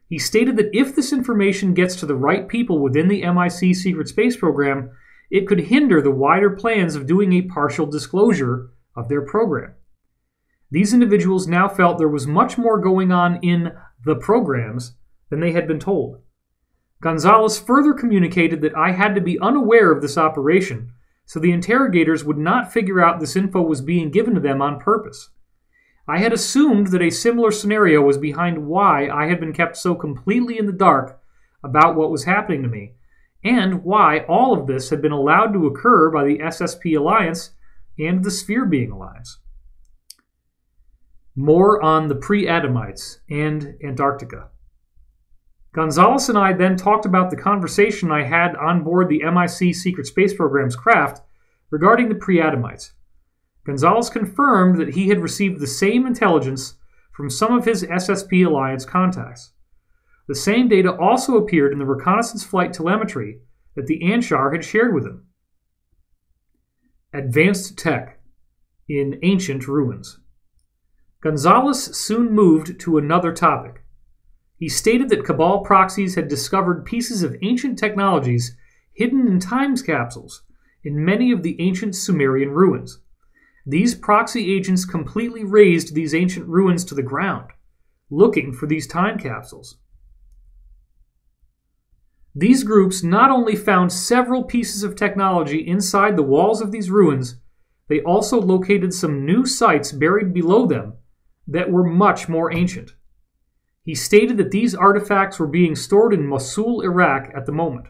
He stated that if this information gets to the right people within the MIC secret space program, it could hinder the wider plans of doing a partial disclosure of their program. These individuals now felt there was much more going on in the programs than they had been told. Gonzalez further communicated that I had to be unaware of this operation, so the interrogators would not figure out this info was being given to them on purpose. I had assumed that a similar scenario was behind why I had been kept so completely in the dark about what was happening to me, and why all of this had been allowed to occur by the SSP Alliance and the Sphere Being Alliance. More on the pre-Adamites and Antarctica. Gonzalez and I then talked about the conversation I had on board the MIC Secret Space Program's craft regarding the pre-Adamites. Gonzalez confirmed that he had received the same intelligence from some of his SSP Alliance contacts. The same data also appeared in the reconnaissance flight telemetry that the Anshar had shared with him. Advanced tech in ancient ruins. Gonzalez soon moved to another topic. He stated that Cabal proxies had discovered pieces of ancient technologies hidden in time capsules in many of the ancient Sumerian ruins. These proxy agents completely razed these ancient ruins to the ground, looking for these time capsules. These groups not only found several pieces of technology inside the walls of these ruins, they also located some new sites buried below them that were much more ancient. He stated that these artifacts were being stored in Mosul, Iraq at the moment.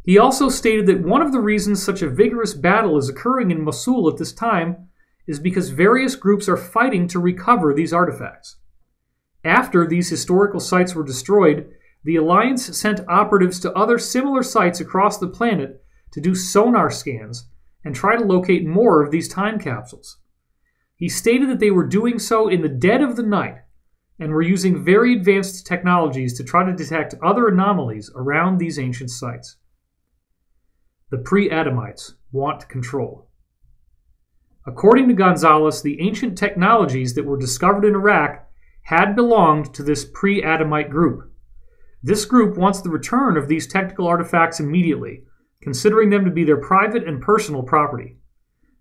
He also stated that one of the reasons such a vigorous battle is occurring in Mosul at this time is because various groups are fighting to recover these artifacts. After these historical sites were destroyed, the Alliance sent operatives to other similar sites across the planet to do sonar scans and try to locate more of these time capsules. He stated that they were doing so in the dead of the night and were using very advanced technologies to try to detect other anomalies around these ancient sites. The pre-Adamites want control. According to Gonzalez, the ancient technologies that were discovered in Iraq had belonged to this pre-Adamite group. This group wants the return of these technical artifacts immediately, considering them to be their private and personal property.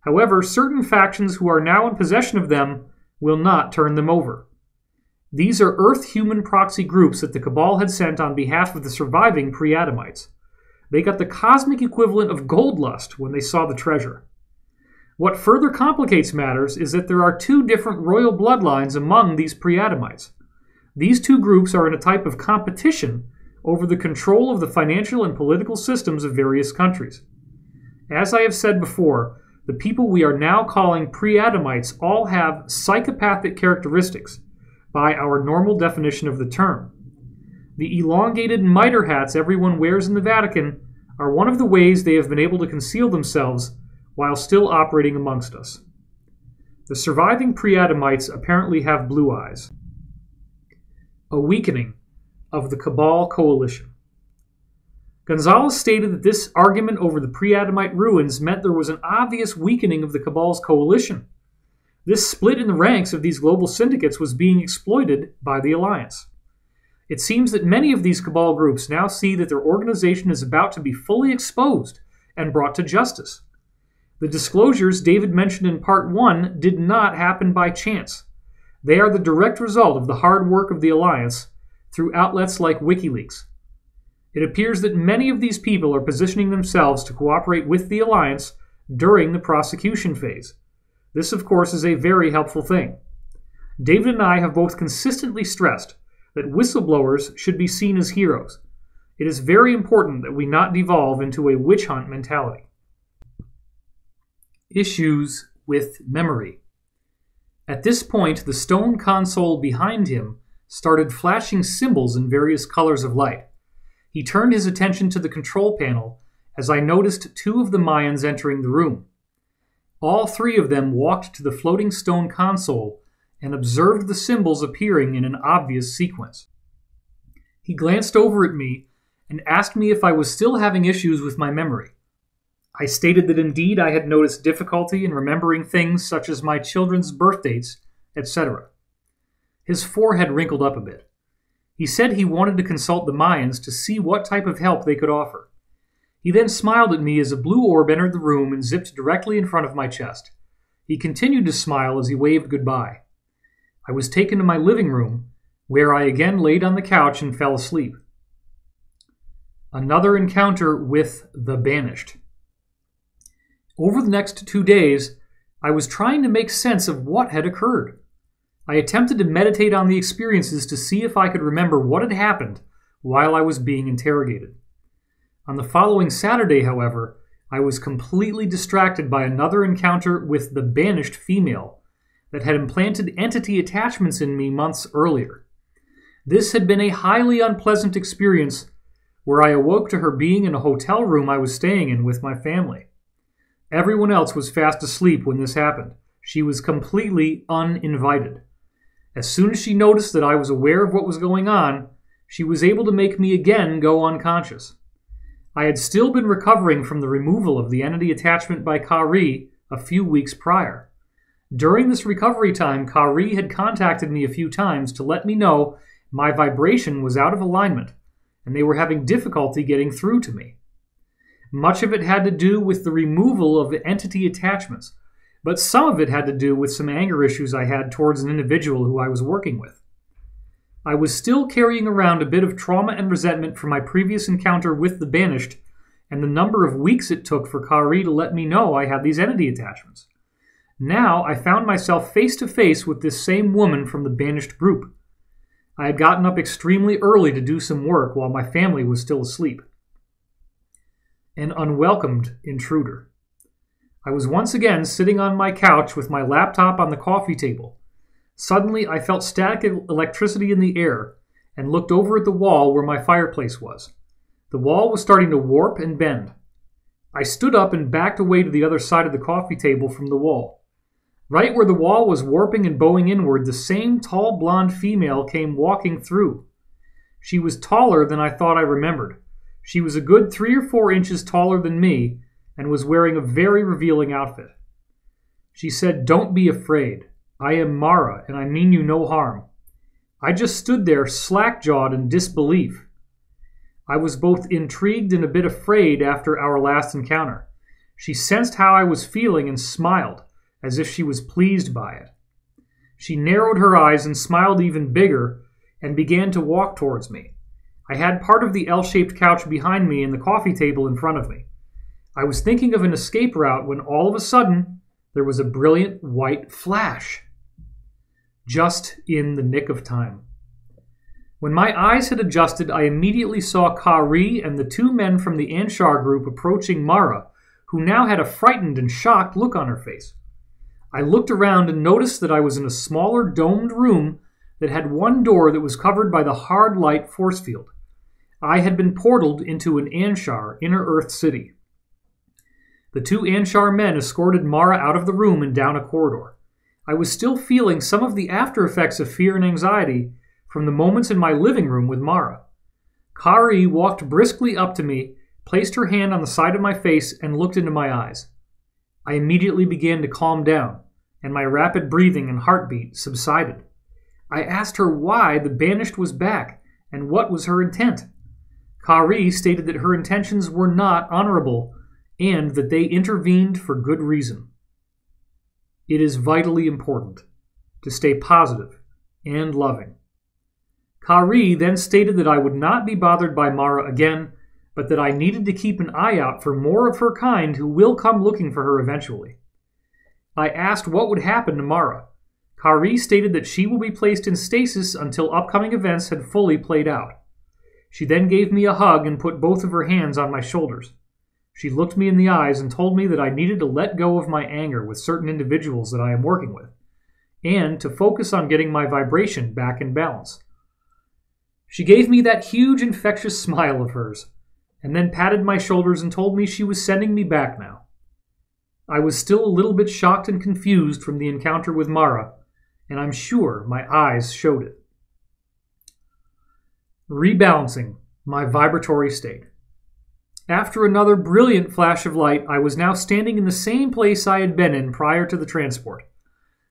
However, certain factions who are now in possession of them will not turn them over. These are Earth-human proxy groups that the Cabal had sent on behalf of the surviving pre-Adamites. They got the cosmic equivalent of gold lust when they saw the treasure. What further complicates matters is that there are two different royal bloodlines among these pre-Adamites. These two groups are in a type of competition over the control of the financial and political systems of various countries. As I have said before, the people we are now calling pre-Adamites all have psychopathic characteristics by our normal definition of the term. The elongated mitre hats everyone wears in the Vatican are one of the ways they have been able to conceal themselves while still operating amongst us. The surviving pre-Adamites apparently have blue eyes. A weakening of the Cabal coalition. Gonzalez stated that this argument over the pre-Adamite ruins meant there was an obvious weakening of the Cabal's coalition. This split in the ranks of these global syndicates was being exploited by the Alliance. It seems that many of these Cabal groups now see that their organization is about to be fully exposed and brought to justice. The disclosures David mentioned in Part 1 did not happen by chance. They are the direct result of the hard work of the Alliance through outlets like WikiLeaks. It appears that many of these people are positioning themselves to cooperate with the Alliance during the prosecution phase. This, of course, is a very helpful thing. David and I have both consistently stressed that whistleblowers should be seen as heroes. It is very important that we not devolve into a witch hunt mentality. Issues with memory. At this point, the stone console behind him started flashing symbols in various colors of light. He turned his attention to the control panel as I noticed two of the Mayans entering the room. All three of them walked to the floating stone console and observed the symbols appearing in an obvious sequence. He glanced over at me and asked me if I was still having issues with my memory. I stated that indeed I had noticed difficulty in remembering things such as my children's birth dates, etc. His forehead wrinkled up a bit. He said he wanted to consult the Mayans to see what type of help they could offer. He then smiled at me as a blue orb entered the room and zipped directly in front of my chest. He continued to smile as he waved goodbye. I was taken to my living room, where I again laid on the couch and fell asleep. Another encounter with the Banished. Over the next 2 days, I was trying to make sense of what had occurred. I attempted to meditate on the experiences to see if I could remember what had happened while I was being interrogated. On the following Saturday, however, I was completely distracted by another encounter with the Banished female that had implanted entity attachments in me months earlier. This had been a highly unpleasant experience where I awoke to her being in a hotel room I was staying in with my family. Everyone else was fast asleep when this happened. She was completely uninvited. As soon as she noticed that I was aware of what was going on, she was able to make me again go unconscious. I had still been recovering from the removal of the entity attachment by Kari a few weeks prior. During this recovery time, Kari had contacted me a few times to let me know my vibration was out of alignment and they were having difficulty getting through to me. Much of it had to do with the removal of the entity attachments, but some of it had to do with some anger issues I had towards an individual who I was working with. I was still carrying around a bit of trauma and resentment from my previous encounter with the Banished, and the number of weeks it took for Kari to let me know I had these entity attachments. Now I found myself face to face with this same woman from the Banished group. I had gotten up extremely early to do some work while my family was still asleep. An unwelcomed intruder. I was once again sitting on my couch with my laptop on the coffee table. Suddenly I felt static electricity in the air and looked over at the wall where my fireplace was. The wall was starting to warp and bend. I stood up and backed away to the other side of the coffee table from the wall. Right where the wall was warping and bowing inward, the same tall blonde female came walking through. She was taller than I thought I remembered. She was a good 3 or 4 inches taller than me and was wearing a very revealing outfit. She said, "Don't be afraid. I am Mara, and I mean you no harm." I just stood there slack-jawed in disbelief. I was both intrigued and a bit afraid after our last encounter. She sensed how I was feeling and smiled, as if she was pleased by it. She narrowed her eyes and smiled even bigger and began to walk towards me. I had part of the L-shaped couch behind me and the coffee table in front of me. I was thinking of an escape route when all of a sudden there was a brilliant white flash. Just in the nick of time. When my eyes had adjusted, I immediately saw Kari and the 2 men from the Anshar group approaching Mara, who now had a frightened and shocked look on her face. I looked around and noticed that I was in a smaller domed room that had one door that was covered by the hard light force field. I had been portaled into an Anshar, Inner Earth city. The 2 Anshar men escorted Mara out of the room and down a corridor. I was still feeling some of the after effects of fear and anxiety from the moments in my living room with Mara. Kari walked briskly up to me, placed her hand on the side of my face, and looked into my eyes. I immediately began to calm down, and my rapid breathing and heartbeat subsided. I asked her why the Banished was back, and what was her intent. Kari stated that her intentions were not honorable, and that they intervened for good reason. It is vitally important to stay positive and loving. Kari then stated that I would not be bothered by Mara again, but that I needed to keep an eye out for more of her kind who will come looking for her eventually. I asked what would happen to Mara. Kari stated that she will be placed in stasis until upcoming events had fully played out. She then gave me a hug and put both of her hands on my shoulders. She looked me in the eyes and told me that I needed to let go of my anger with certain individuals that I am working with, and to focus on getting my vibration back in balance. She gave me that huge infectious smile of hers, and then patted my shoulders and told me she was sending me back now. I was still a little bit shocked and confused from the encounter with Mara, and I'm sure my eyes showed it. Rebalancing my vibratory state. After another brilliant flash of light, I was now standing in the same place I had been in prior to the transport.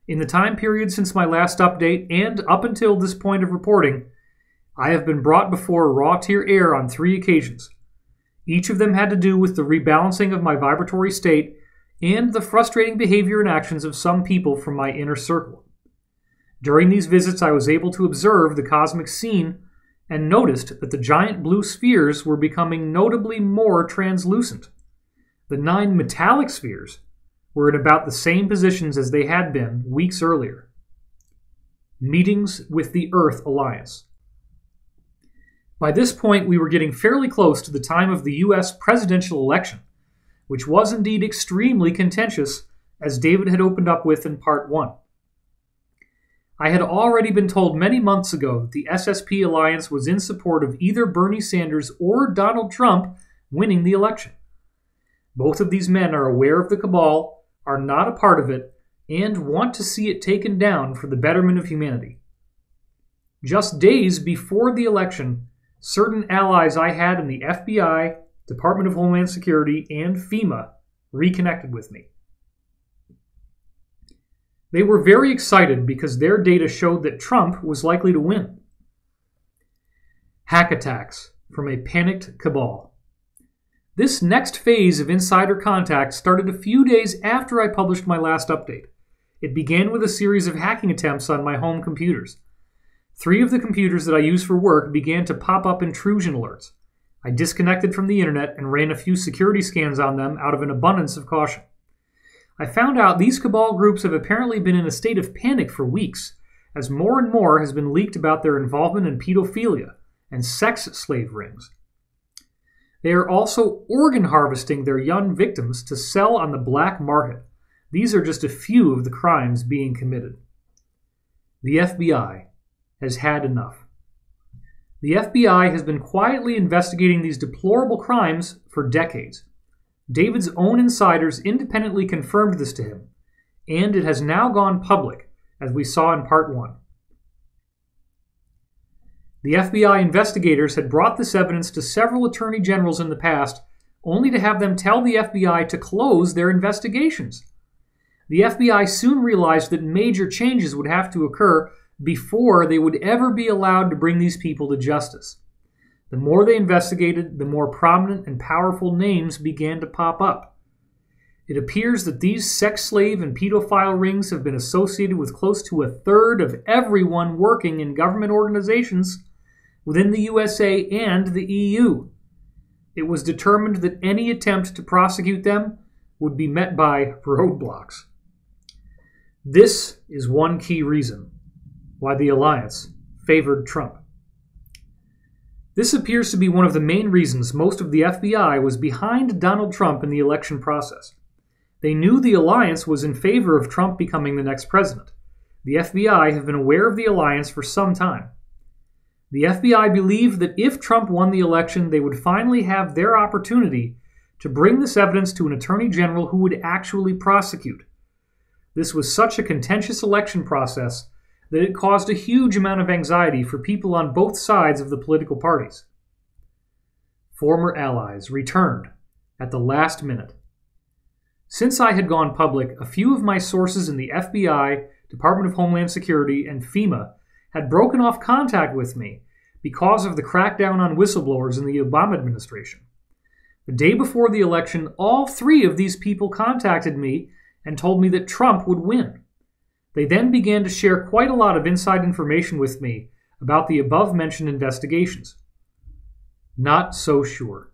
In the time period since my last update, and up until this point of reporting, I have been brought before raw tier air on 3 occasions. Each of them had to do with the rebalancing of my vibratory state and the frustrating behavior and actions of some people from my inner circle. During these visits, I was able to observe the cosmic scene and noticed that the giant blue spheres were becoming notably more translucent. The 9 metallic spheres were in about the same positions as they had been weeks earlier. Meetings with the Earth Alliance. By this point, we were getting fairly close to the time of the U.S. presidential election, which was indeed extremely contentious, as David had opened up with in Part 1. I had already been told many months ago that the SSP Alliance was in support of either Bernie Sanders or Donald Trump winning the election. Both of these men are aware of the cabal, are not a part of it, and want to see it taken down for the betterment of humanity. Just days before the election, certain allies I had in the FBI, Department of Homeland Security, and FEMA reconnected with me. They were very excited because their data showed that Trump was likely to win. Hack attacks from a panicked cabal. This next phase of insider contact started a few days after I published my last update. It began with a series of hacking attempts on my home computers. 3 of the computers that I use for work began to pop up intrusion alerts. I disconnected from the internet and ran a few security scans on them out of an abundance of caution. I found out these cabal groups have apparently been in a state of panic for weeks, as more and more has been leaked about their involvement in pedophilia and sex slave rings. They are also organ harvesting their young victims to sell on the black market. These are just a few of the crimes being committed. The FBI has had enough. The FBI has been quietly investigating these deplorable crimes for decades. David's own insiders independently confirmed this to him, and it has now gone public, as we saw in Part 1. The FBI investigators had brought this evidence to several attorney generals in the past, only to have them tell the FBI to close their investigations. The FBI soon realized that major changes would have to occur before they would ever be allowed to bring these people to justice. The more they investigated, the more prominent and powerful names began to pop up. It appears that these sex slave and pedophile rings have been associated with close to a third of everyone working in government organizations within the USA and the EU. It was determined that any attempt to prosecute them would be met by roadblocks. This is one key reason why the alliance favored Trump. This appears to be one of the main reasons most of the FBI was behind Donald Trump in the election process. They knew the alliance was in favor of Trump becoming the next president. The FBI have been aware of the alliance for some time. The FBI believed that if Trump won the election, they would finally have their opportunity to bring this evidence to an attorney general who would actually prosecute. This was such a contentious election process that it caused a huge amount of anxiety for people on both sides of the political parties. Former allies returned at the last minute. Since I had gone public, a few of my sources in the FBI, Department of Homeland Security, and FEMA had broken off contact with me because of the crackdown on whistleblowers in the Obama administration. The day before the election, all 3 of these people contacted me and told me that Trump would win. They then began to share quite a lot of inside information with me about the above-mentioned investigations. Not so sure.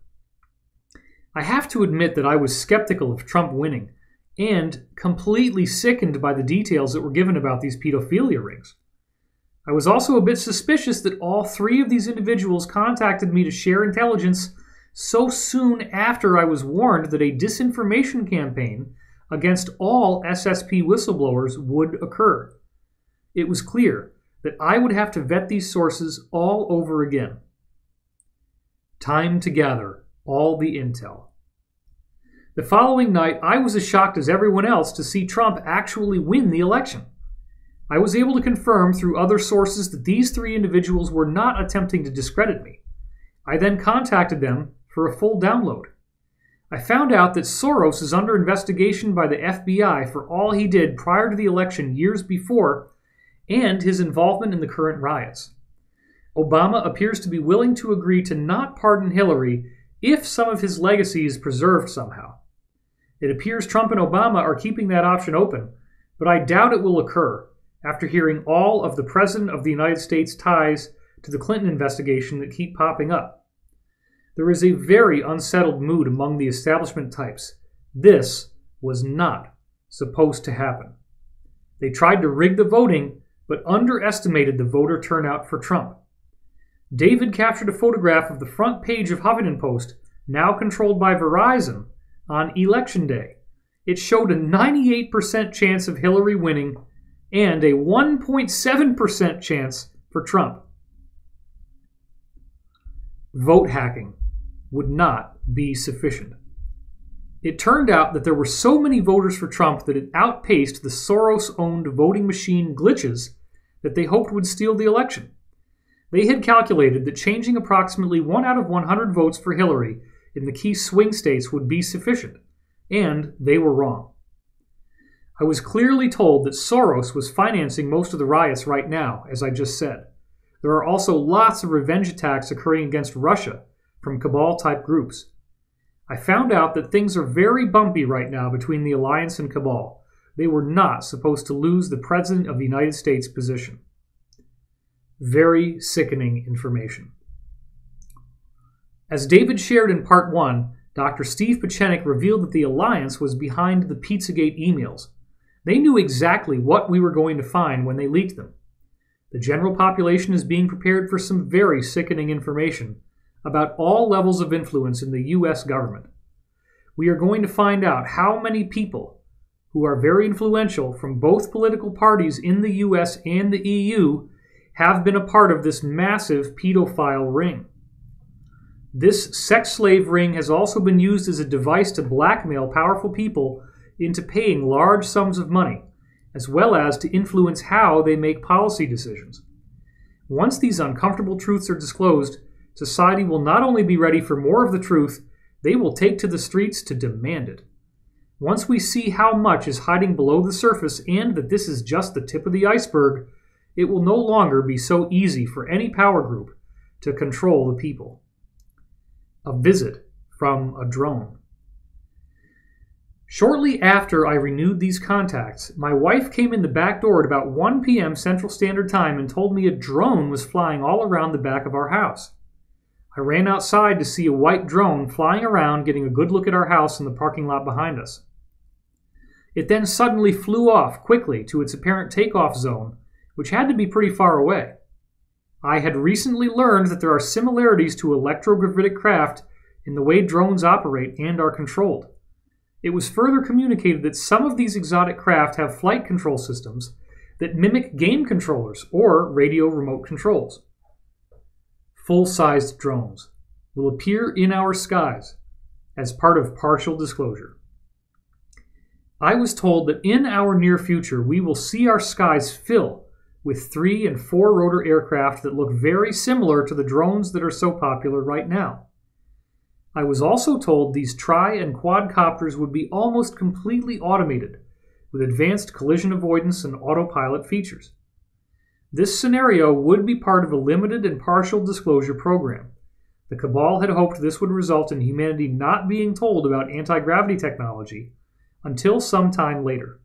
I have to admit that I was skeptical of Trump winning and completely sickened by the details that were given about these pedophilia rings. I was also a bit suspicious that all 3 of these individuals contacted me to share intelligence so soon after I was warned that a disinformation campaign against all SSP whistleblowers would occur. It was clear that I would have to vet these sources all over again. Time to gather all the intel. The following night, I was as shocked as everyone else to see Trump actually win the election. I was able to confirm through other sources that these 3 individuals were not attempting to discredit me. I then contacted them for a full download. I found out that Soros is under investigation by the FBI for all he did prior to the election years before and his involvement in the current riots. Obama appears to be willing to agree to not pardon Hillary if some of his legacy is preserved somehow. It appears Trump and Obama are keeping that option open, but I doubt it will occur after hearing all of the President of the United States ties to the Clinton investigation that keep popping up. There is a very unsettled mood among the establishment types. This was not supposed to happen. They tried to rig the voting, but underestimated the voter turnout for Trump. David captured a photograph of the front page of Huffington Post, now controlled by Verizon, on Election Day. It showed a 98% chance of Hillary winning and a 1.7% chance for Trump. Vote hacking would not be sufficient. It turned out that there were so many voters for Trump that it outpaced the Soros-owned voting machine glitches that they hoped would steal the election. They had calculated that changing approximately 1 out of 100 votes for Hillary in the key swing states would be sufficient, and they were wrong. I was clearly told that Soros was financing most of the riots right now, as I just said. There are also lots of revenge attacks occurring against Russia from cabal-type groups. I found out that things are very bumpy right now between the Alliance and Cabal. They were not supposed to lose the President of the United States position. Very sickening information. As David shared in Part 1, Dr. Steve Pieczenik revealed that the Alliance was behind the Pizzagate emails. They knew exactly what we were going to find when they leaked them. The general population is being prepared for some very sickening information about all levels of influence in the U.S. government. We are going to find out how many people who are very influential from both political parties in the U.S. and the EU have been a part of this massive pedophile ring. This sex slave ring has also been used as a device to blackmail powerful people into paying large sums of money, as well as to influence how they make policy decisions. Once these uncomfortable truths are disclosed, society will not only be ready for more of the truth, they will take to the streets to demand it. Once we see how much is hiding below the surface and that this is just the tip of the iceberg, it will no longer be so easy for any power group to control the people. A visit from a drone. Shortly after I renewed these contacts, my wife came in the back door at about 1 p.m. Central Standard Time and told me a drone was flying all around the back of our house. I ran outside to see a white drone flying around, getting a good look at our house and the parking lot behind us. It then suddenly flew off quickly to its apparent takeoff zone, which had to be pretty far away. I had recently learned that there are similarities to electrogravitic craft in the way drones operate and are controlled. It was further communicated that some of these exotic craft have flight control systems that mimic game controllers or radio remote controls. Full-sized drones will appear in our skies as part of partial disclosure. I was told that in our near future we will see our skies fill with 3- and 4-rotor aircraft that look very similar to the drones that are so popular right now. I was also told these tri- and quadcopters would be almost completely automated, with advanced collision avoidance and autopilot features. This scenario would be part of a limited and partial disclosure program. The Cabal had hoped this would result in humanity not being told about anti-gravity technology until some time later.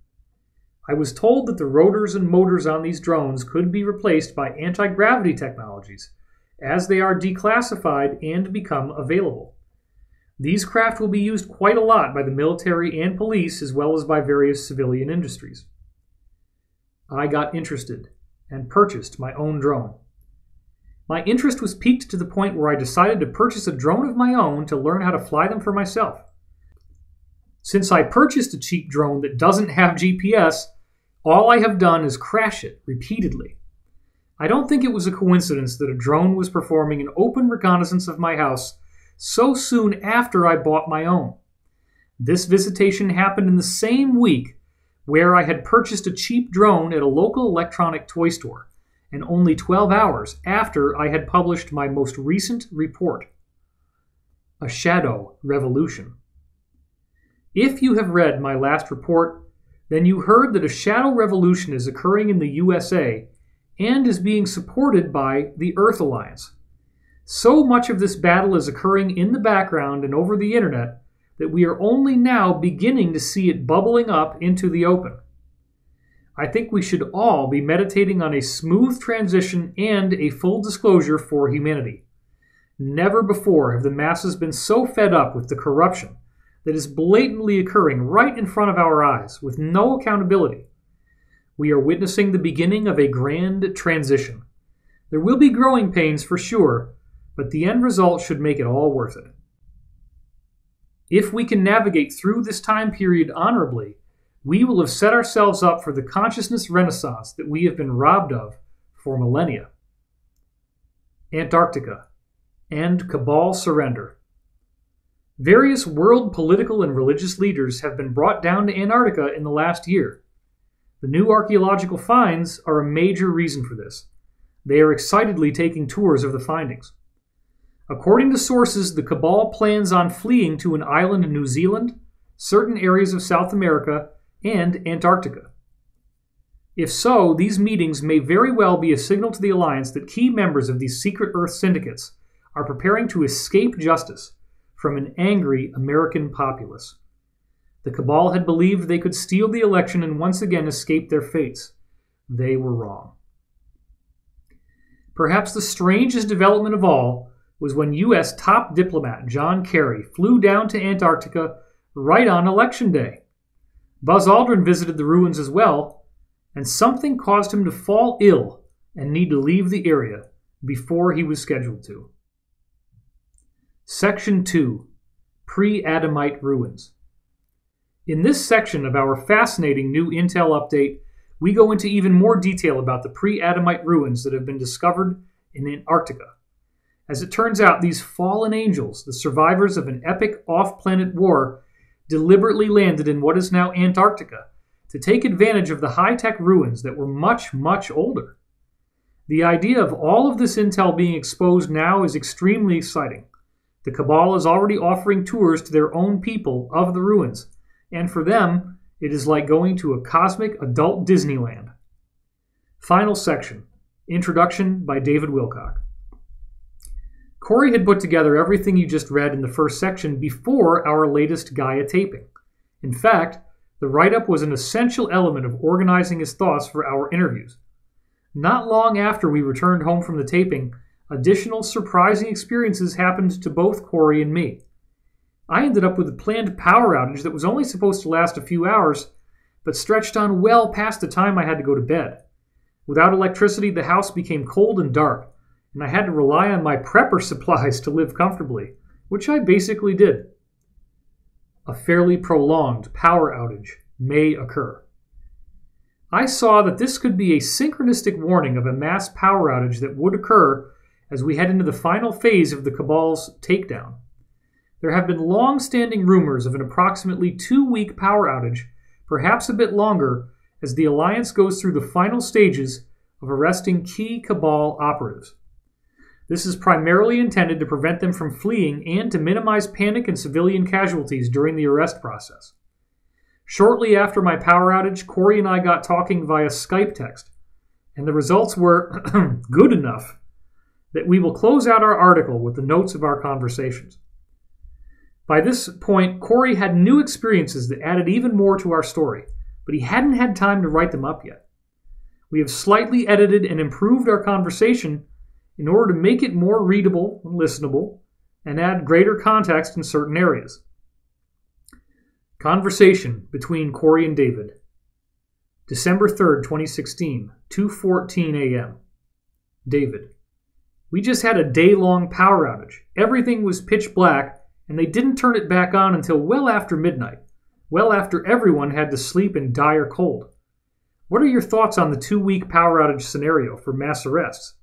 I was told that the rotors and motors on these drones could be replaced by anti-gravity technologies as they are declassified and become available. These craft will be used quite a lot by the military and police, as well as by various civilian industries. I got interested and purchased my own drone. My interest was piqued to the point where I decided to purchase a drone of my own to learn how to fly them for myself. Since I purchased a cheap drone that doesn't have GPS, all I have done is crash it repeatedly. I don't think it was a coincidence that a drone was performing an open reconnaissance of my house so soon after I bought my own. This visitation happened in the same week where I had purchased a cheap drone at a local electronic toy store, and only 12 hours after I had published my most recent report, A Shadow Revolution. If you have read my last report, then you heard that a shadow revolution is occurring in the USA and is being supported by the Earth Alliance. So much of this battle is occurring in the background and over the internet that we are only now beginning to see it bubbling up into the open. I think we should all be meditating on a smooth transition and a full disclosure for humanity. Never before have the masses been so fed up with the corruption that is blatantly occurring right in front of our eyes with no accountability. We are witnessing the beginning of a grand transition. There will be growing pains for sure, but the end result should make it all worth it. If we can navigate through this time period honorably, we will have set ourselves up for the consciousness renaissance that we have been robbed of for millennia. Antarctica and Cabal surrender. Various world political and religious leaders have been brought down to Antarctica in the last year. The new archaeological finds are a major reason for this. They are excitedly taking tours of the findings. According to sources, the Cabal plans on fleeing to an island in New Zealand, certain areas of South America, and Antarctica. If so, these meetings may very well be a signal to the Alliance that key members of these secret Earth syndicates are preparing to escape justice from an angry American populace. The cabal had believed they could steal the election and once again escape their fates. They were wrong. Perhaps the strangest development of all was when U.S. top diplomat John Kerry flew down to Antarctica right on Election Day. Buzz Aldrin visited the ruins as well, and something caused him to fall ill and need to leave the area before he was scheduled to. Section 2. Pre-Adamite Ruins. In this section of our fascinating new intel update, we go into even more detail about the pre-Adamite ruins that have been discovered in Antarctica. As it turns out, these fallen angels, the survivors of an epic off-planet war, deliberately landed in what is now Antarctica to take advantage of the high-tech ruins that were much, much older. The idea of all of this intel being exposed now is extremely exciting. The Cabal is already offering tours to their own people of the ruins, and for them, it is like going to a cosmic adult Disneyland. Final section. Introduction by David Wilcock. Corey had put together everything you just read in the first section before our latest Gaia taping. In fact, the write-up was an essential element of organizing his thoughts for our interviews. Not long after we returned home from the taping, additional surprising experiences happened to both Corey and me. I ended up with a planned power outage that was only supposed to last a few hours, but stretched on well past the time I had to go to bed. Without electricity, the house became cold and dark, and I had to rely on my prepper supplies to live comfortably, which I basically did. A fairly prolonged power outage may occur. I saw that this could be a synchronistic warning of a mass power outage that would occur as we head into the final phase of the Cabal's takedown. There have been long-standing rumors of an approximately 2-week power outage, perhaps a bit longer, as the Alliance goes through the final stages of arresting key Cabal operatives. This is primarily intended to prevent them from fleeing and to minimize panic and civilian casualties during the arrest process. Shortly after my power outage, Corey and I got talking via Skype text, and the results were good enough that we will close out our article with the notes of our conversations. By this point, Corey had new experiences that added even more to our story, but he hadn't had time to write them up yet. We have slightly edited and improved our conversation in order to make it more readable and listenable and add greater context in certain areas. Conversation between Corey and David. December 3rd, 2016, 2:14 a.m. David: we just had a day-long power outage. Everything was pitch black, and they didn't turn it back on until well after midnight, well after everyone had to sleep in dire cold. What are your thoughts on the 2-week power outage scenario for mass arrests?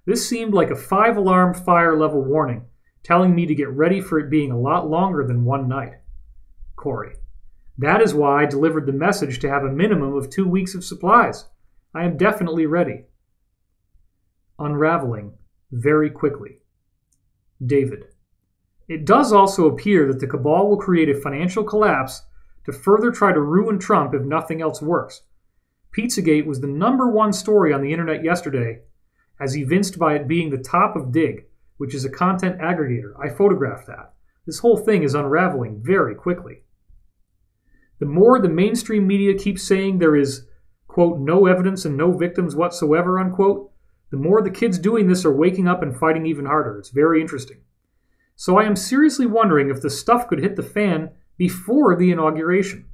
This seemed like a 5-alarm fire level warning, telling me to get ready for it being a lot longer than one night. Corey: that is why I delivered the message to have a minimum of 2 weeks of supplies. I am definitely ready. Unraveling very quickly. David: it does also appear that the Cabal will create a financial collapse to further try to ruin Trump if nothing else works. Pizzagate was the #1 story on the internet yesterday, as evinced by it being the top of Dig, which is a content aggregator. I photographed that. This whole thing is unraveling very quickly. The more the mainstream media keeps saying there is, quote, no evidence and no victims whatsoever, unquote, the more the kids doing this are waking up and fighting even harder. It's very interesting. So I am seriously wondering if the stuff could hit the fan before the inauguration.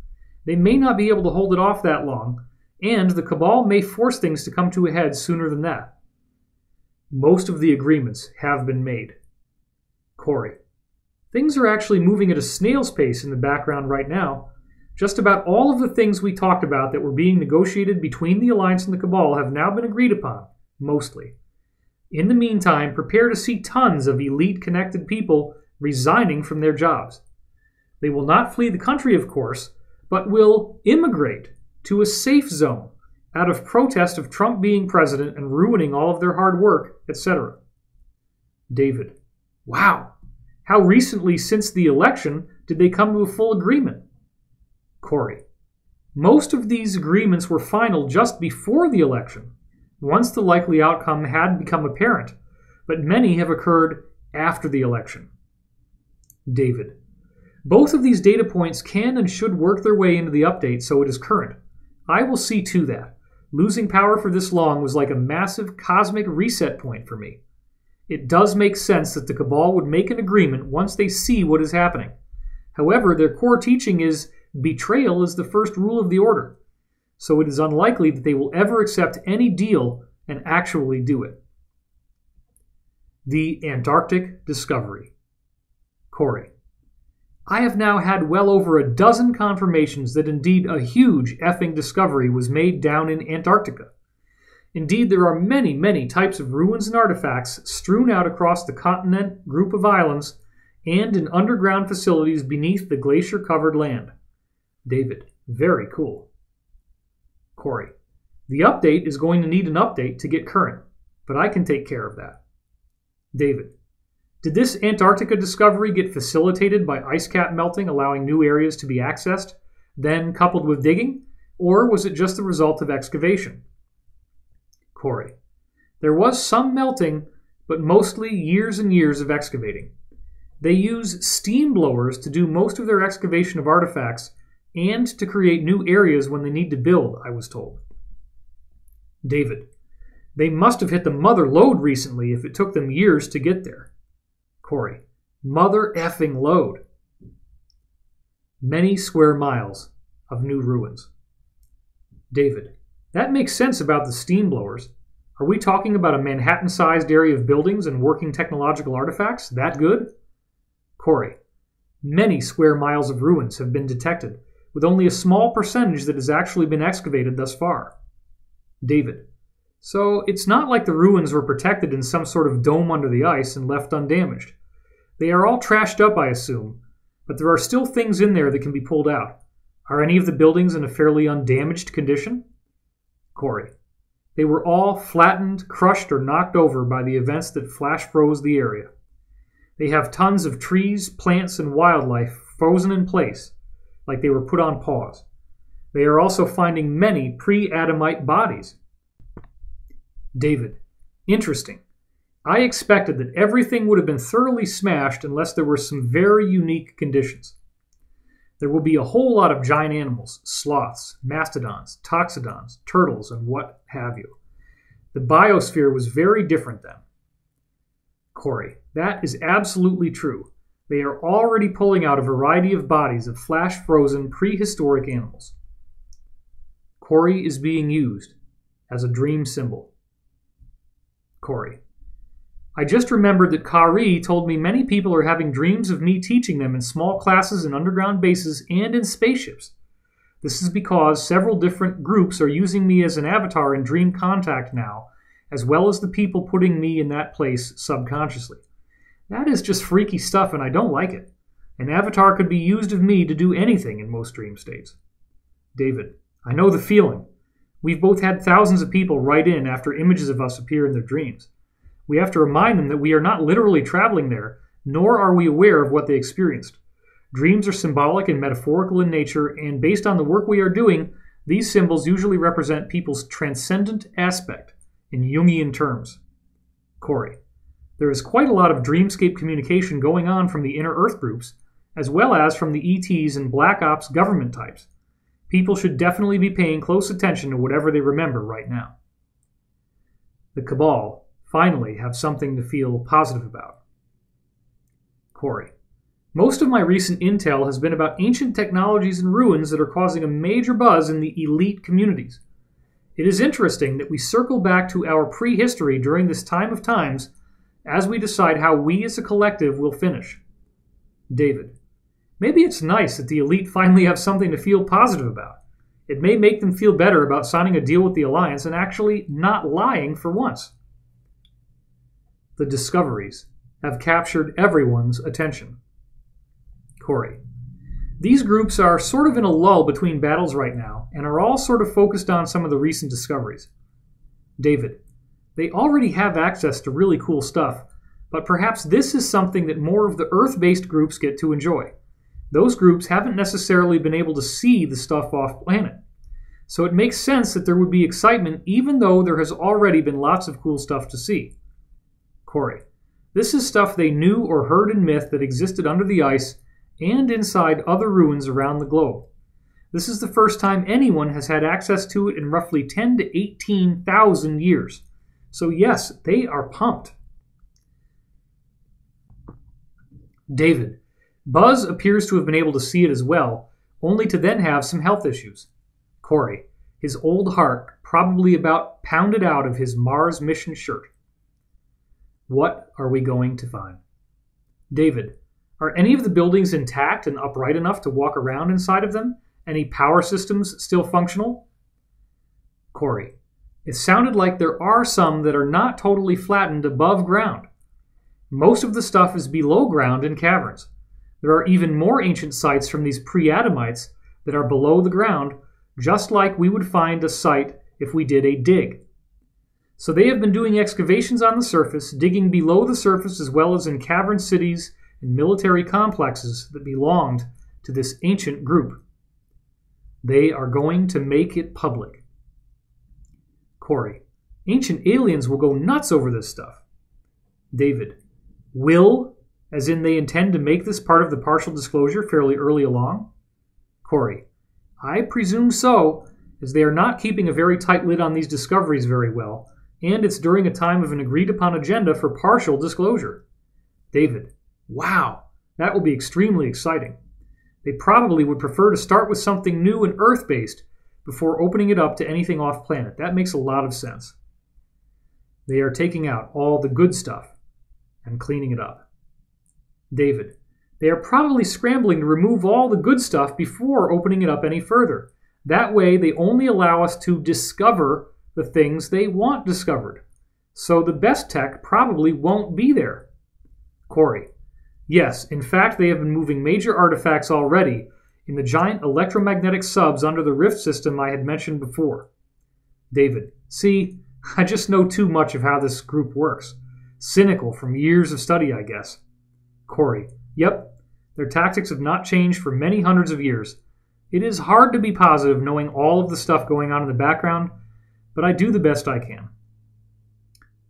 They may not be able to hold it off that long, and the Cabal may force things to come to a head sooner than that. Most of the agreements have been made. Corey: things are actually moving at a snail's pace in the background right now. Just about all of the things we talked about that were being negotiated between the Alliance and the Cabal have now been agreed upon, mostly. In the meantime, prepare to see tons of elite-connected people resigning from their jobs. They will not flee the country, of course, but will immigrate to a safe zone out of protest of Trump being president and ruining all of their hard work, etc. David: wow, how recently since the election did they come to a full agreement? Corey: most of these agreements were final just before the election, once the likely outcome had become apparent, but many have occurred after the election. David. Both of these data points can and should work their way into the update so it is current. I will see to that. Losing power for this long was like a massive cosmic reset point for me. It does make sense that the Cabal would make an agreement once they see what is happening. However, their core teaching is betrayal is the first rule of the Order, so it is unlikely that they will ever accept any deal and actually do it. The Antarctic Discovery. Corey. I have now had well over a dozen confirmations that indeed a huge effing discovery was made down in Antarctica. Indeed, there are many, many types of ruins and artifacts strewn out across the continent group of islands and in underground facilities beneath the glacier-covered land. David. Very cool. Corey. The update is going to need an update to get current, but I can take care of that. David. Did this Antarctica discovery get facilitated by ice cap melting, allowing new areas to be accessed, then coupled with digging, or was it just the result of excavation? Corey. There was some melting, but mostly years and years of excavating. They use steam blowers to do most of their excavation of artifacts and to create new areas when they need to build, I was told. David. They must have hit the mother lode recently if it took them years to get there. Corey. Mother effing lode. Many square miles of new ruins. David. That makes sense about the steam blowers. Are we talking about a Manhattan-sized area of buildings and working technological artifacts? That good? Corey. Many square miles of ruins have been detected, with only a small percentage that has actually been excavated thus far. David. So it's not like the ruins were protected in some sort of dome under the ice and left undamaged. They are all trashed up, I assume, but there are still things in there that can be pulled out. Are any of the buildings in a fairly undamaged condition? Corey. They were all flattened, crushed, or knocked over by the events that flash froze the area. They have tons of trees, plants, and wildlife frozen in place, like they were put on pause. They are also finding many pre-Adamite bodies. David. Interesting. I expected that everything would have been thoroughly smashed unless there were some very unique conditions. There will be a whole lot of giant animals, sloths, mastodons, toxodons, turtles, and what have you. The biosphere was very different then. Corey. That is absolutely true. They are already pulling out a variety of bodies of flash-frozen prehistoric animals. Corey is being used as a dream symbol. Corey. I just remembered that Kari told me many people are having dreams of me teaching them in small classes in underground bases and in spaceships. This is because several different groups are using me as an avatar in dream contact now, as well as the people putting me in that place subconsciously. That is just freaky stuff and I don't like it. An avatar could be used of me to do anything in most dream states. David. I know the feeling. We've both had thousands of people write in after images of us appear in their dreams. We have to remind them that we are not literally traveling there, nor are we aware of what they experienced. Dreams are symbolic and metaphorical in nature, and based on the work we are doing, these symbols usually represent people's transcendent aspect in Jungian terms. Corey. There is quite a lot of dreamscape communication going on from the inner Earth groups, as well as from the ETs and Black Ops government types. People should definitely be paying close attention to whatever they remember right now. The Cabal finally have something to feel positive about. Corey. Most of my recent intel has been about ancient technologies and ruins that are causing a major buzz in the elite communities. It is interesting that we circle back to our prehistory during this time of times as we decide how we as a collective will finish. David. Maybe it's nice that the elite finally have something to feel positive about. It may make them feel better about signing a deal with the Alliance and actually not lying for once. The discoveries have captured everyone's attention. Corey. These groups are sort of in a lull between battles right now and are all sort of focused on some of the recent discoveries. David. They already have access to really cool stuff, but perhaps this is something that more of the Earth-based groups get to enjoy. Those groups haven't necessarily been able to see the stuff off-planet. So it makes sense that there would be excitement even though there has already been lots of cool stuff to see. Corey. This is stuff they knew or heard in myth that existed under the ice and inside other ruins around the globe. This is the first time anyone has had access to it in roughly 10 to 18,000 years. So yes, they are pumped. David. Buzz appears to have been able to see it as well, only to then have some health issues. Corey. His old heart probably about pounded out of his Mars mission shirt. What are we going to find? David. Are any of the buildings intact and upright enough to walk around inside of them? Any power systems still functional? Corey. It sounded like there are some that are not totally flattened above ground. Most of the stuff is below ground in caverns. There are even more ancient sites from these pre-Adamites that are below the ground, just like we would find a site if we did a dig. So they have been doing excavations on the surface, digging below the surface as well as in cavern cities and military complexes that belonged to this ancient group. They are going to make it public. Corey. Ancient aliens will go nuts over this stuff. David. Will, as in they intend to make this part of the partial disclosure fairly early along? Corey. I presume so, as they are not keeping a very tight lid on these discoveries very well, and it's during a time of an agreed-upon agenda for partial disclosure. David. Wow, that will be extremely exciting. They probably would prefer to start with something new and Earth-based before opening it up to anything off-planet. That makes a lot of sense. They are taking out all the good stuff and cleaning it up. David. They are probably scrambling to remove all the good stuff before opening it up any further. That way, they only allow us to discover the things they want discovered. So the best tech probably won't be there. Corey. Yes, in fact, they have been moving major artifacts already in the giant electromagnetic subs under the rift system I had mentioned before. David. See, I just know too much of how this group works. Cynical from years of study, I guess. Corey. Yep, their tactics have not changed for many hundreds of years. It is hard to be positive knowing all of the stuff going on in the background, but I do the best I can.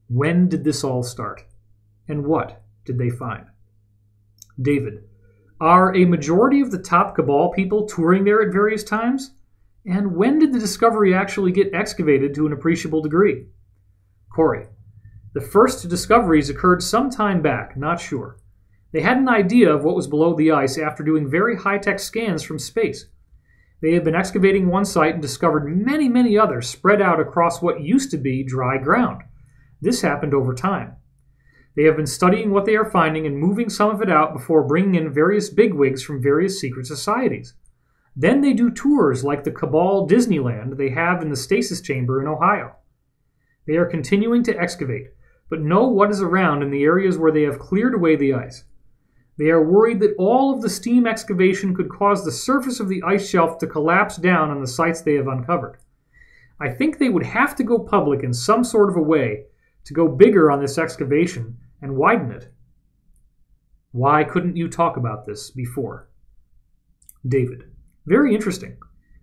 When did this all start? And what did they find? David. Are a majority of the top Cabal people touring there at various times? And when did the discovery actually get excavated to an appreciable degree? Corey. The first discoveries occurred some time back, not sure. They had an idea of what was below the ice after doing very high-tech scans from space. They have been excavating one site and discovered many, many others spread out across what used to be dry ground. This happened over time. They have been studying what they are finding and moving some of it out before bringing in various bigwigs from various secret societies. Then they do tours like the Cabal Disneyland they have in the stasis chamber in Ohio. They are continuing to excavate, but know what is around in the areas where they have cleared away the ice. They are worried that all of the steam excavation could cause the surface of the ice shelf to collapse down on the sites they have uncovered. I think they would have to go public in some sort of a way to go bigger on this excavation and widen it. Why couldn't you talk about this before? David. Very interesting.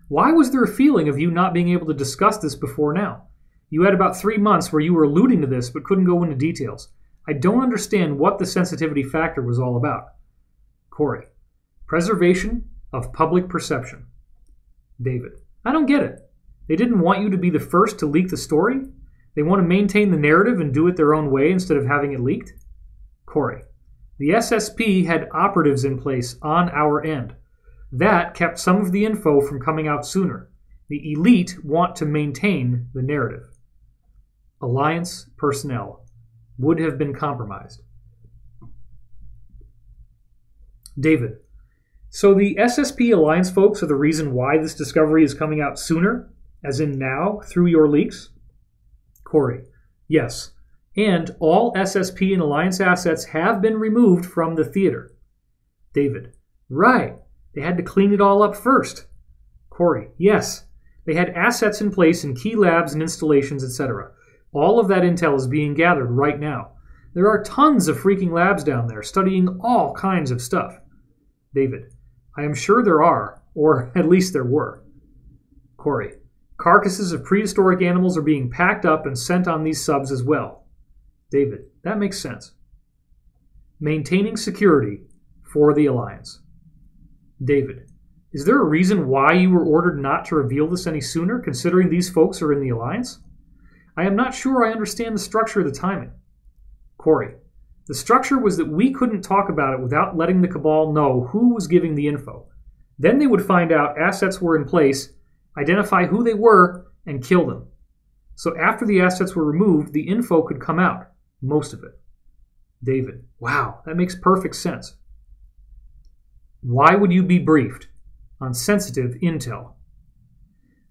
Why was there a feeling of you not being able to discuss this before now? You had about 3 months where you were alluding to this but couldn't go into details. I don't understand what the sensitivity factor was all about. Corey. Preservation of public perception. David. I don't get it. They didn't want you to be the first to leak the story? They want to maintain the narrative and do it their own way instead of having it leaked? Corey. The SSP had operatives in place on our end. That kept some of the info from coming out sooner. The elite want to maintain the narrative. Alliance personnel would have been compromised. David. So the SSP Alliance folks are the reason why this discovery is coming out sooner, as in now, through your leaks? Corey. Yes. And all SSP and Alliance assets have been removed from the theater. David. Right. They had to clean it all up first. Corey. Yes. They had assets in place in key labs and installations, etc. All of that intel is being gathered right now. There are tons of freaking labs down there studying all kinds of stuff. David. I am sure there are, or at least there were. Corey. Carcasses of prehistoric animals are being packed up and sent on these subs as well. David. That makes sense. Maintaining security for the Alliance. David, is there a reason why you were ordered not to reveal this any sooner, considering these folks are in the Alliance? I am not sure I understand the structure of the timing. Corey, the structure was that we couldn't talk about it without letting the Cabal know who was giving the info. Then they would find out assets were in place, identify who they were, and kill them. So after the assets were removed, the info could come out, most of it. David, wow, that makes perfect sense. Why would you be briefed on sensitive intel?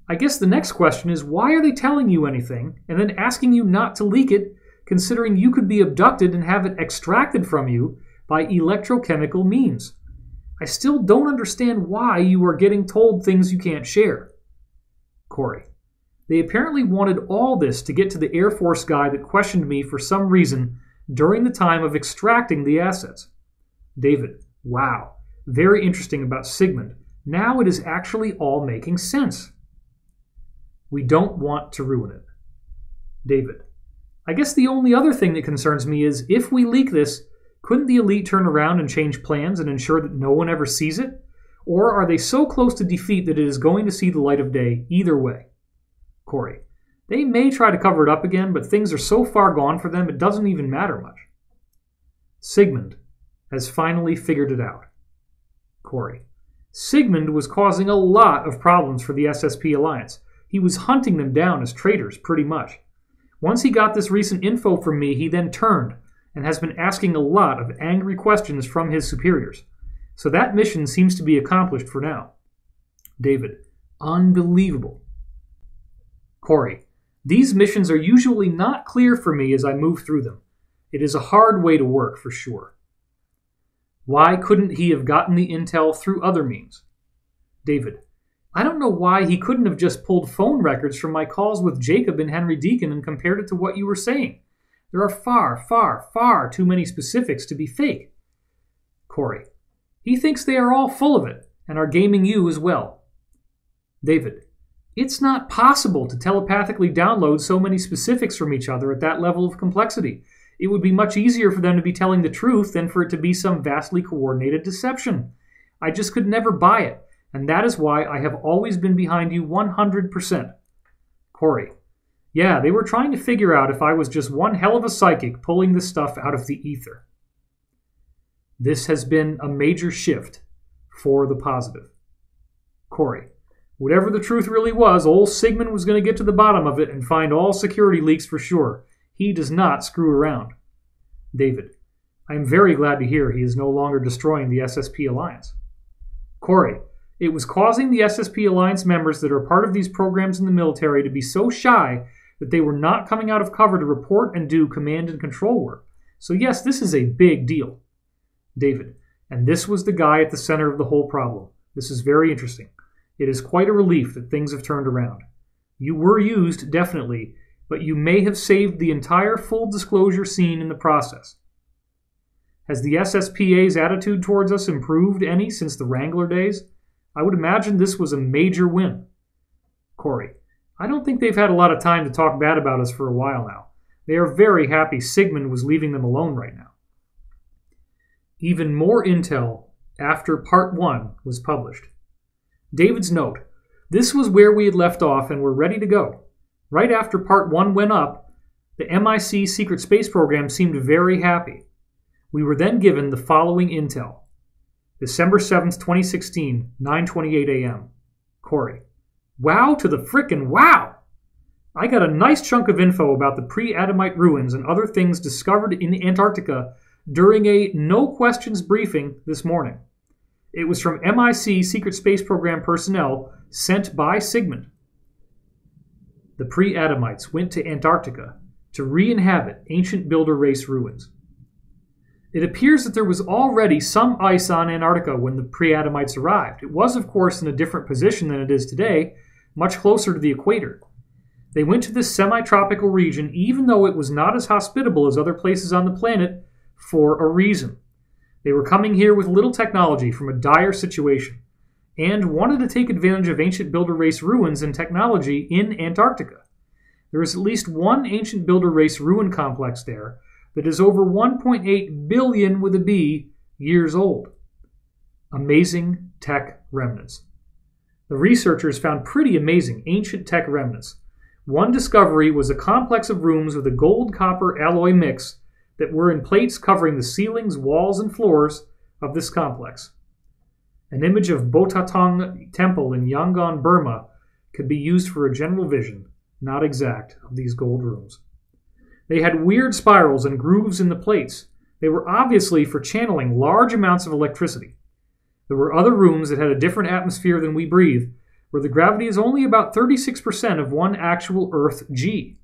I guess the next question is, why are they telling you anything and then asking you not to leak it, considering you could be abducted and have it extracted from you by electrochemical means? I still don't understand why you are getting told things you can't share. Corey, they apparently wanted all this to get to the Air Force guy that questioned me for some reason during the time of extracting the assets. David, wow, very interesting about Sigmund. Now it is actually all making sense. We don't want to ruin it. David, I guess the only other thing that concerns me is, if we leak this, couldn't the elite turn around and change plans and ensure that no one ever sees it? Or are they so close to defeat that it is going to see the light of day either way? Corey, they may try to cover it up again, but things are so far gone for them it doesn't even matter much. Sigmund has finally figured it out. Corey, Sigmund was causing a lot of problems for the SSP Alliance. He was hunting them down as traitors, pretty much. Once he got this recent info from me, he then turned and has been asking a lot of angry questions from his superiors. So that mission seems to be accomplished for now. David, unbelievable. Corey, these missions are usually not clear for me as I move through them. It is a hard way to work, for sure. Why couldn't he have gotten the intel through other means? David, I don't know why he couldn't have just pulled phone records from my calls with Jacob and Henry Deacon and compared it to what you were saying. There are far, far, far too many specifics to be fake. Corey, he thinks they are all full of it and are gaming you as well. David, it's not possible to telepathically download so many specifics from each other at that level of complexity. It would be much easier for them to be telling the truth than for it to be some vastly coordinated deception. I just could never buy it, and that is why I have always been behind you 100%. Corey, yeah, they were trying to figure out if I was just one hell of a psychic pulling this stuff out of the ether. This has been a major shift for the positive. Corey, whatever the truth really was, old Sigmund was going to get to the bottom of it and find all security leaks for sure. He does not screw around. David, I am very glad to hear he is no longer destroying the SSP Alliance. Corey, it was causing the SSP Alliance members that are part of these programs in the military to be so shy that they were not coming out of cover to report and do command and control work. So yes, this is a big deal. David, and this was the guy at the center of the whole problem. This is very interesting. It is quite a relief that things have turned around. You were used, definitely, but you may have saved the entire full disclosure scene in the process. Has the SSPA's attitude towards us improved any since the Wrangler days? I would imagine this was a major win. Corey, I don't think they've had a lot of time to talk bad about us for a while now. They are very happy Sigmund was leaving them alone right now. Even more intel after Part 1 was published. David's note, this was where we had left off and were ready to go. Right after Part 1 went up, the MIC secret space program seemed very happy. We were then given the following intel. December 7th, 2016, 9:28 a.m. Corey, wow to the frickin' wow! I got a nice chunk of info about the pre-Adamite ruins and other things discovered in Antarctica during a no-questions briefing this morning. It was from MIC Secret Space Program personnel sent by Sigmund. The pre-Adamites went to Antarctica to re-inhabit ancient builder race ruins. It appears that there was already some ice on Antarctica when the pre-Adamites arrived. It was, of course, in a different position than it is today, much closer to the equator. They went to this semi-tropical region even though it was not as hospitable as other places on the planet for a reason. They were coming here with little technology from a dire situation and wanted to take advantage of ancient builder race ruins and technology in Antarctica. There is at least one ancient builder race ruin complex there that is over 1.8 billion with a B years old. Amazing tech remnants. The researchers found pretty amazing ancient tech remnants. One discovery was a complex of rooms with a gold-copper alloy mix that were in plates covering the ceilings, walls, and floors of this complex. An image of Botatong Temple in Yangon, Burma, could be used for a general vision, not exact, of these gold rooms. They had weird spirals and grooves in the plates. They were obviously for channeling large amounts of electricity. There were other rooms that had a different atmosphere than we breathe, where the gravity is only about 36% of one actual Earth G.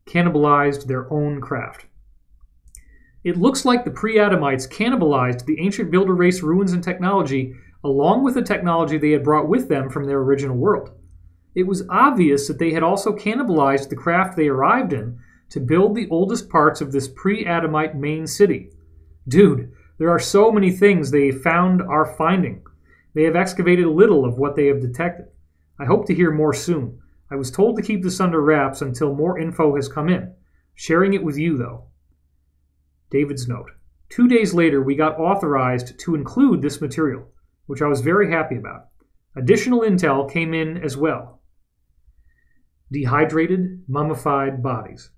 Cannibalized their own craft. It looks like the pre-Adamites cannibalized the ancient builder race ruins and technology along with the technology they had brought with them from their original world. It was obvious that they had also cannibalized the craft they arrived in to build the oldest parts of this pre-Adamite main city. Dude, there are so many things they found are finding. They have excavated little of what they have detected. I hope to hear more soon. I was told to keep this under wraps until more info has come in. Sharing it with you, though. David's note. 2 days later, we got authorized to include this material, which I was very happy about. Additional intel came in as well. Dehydrated, mummified bodies.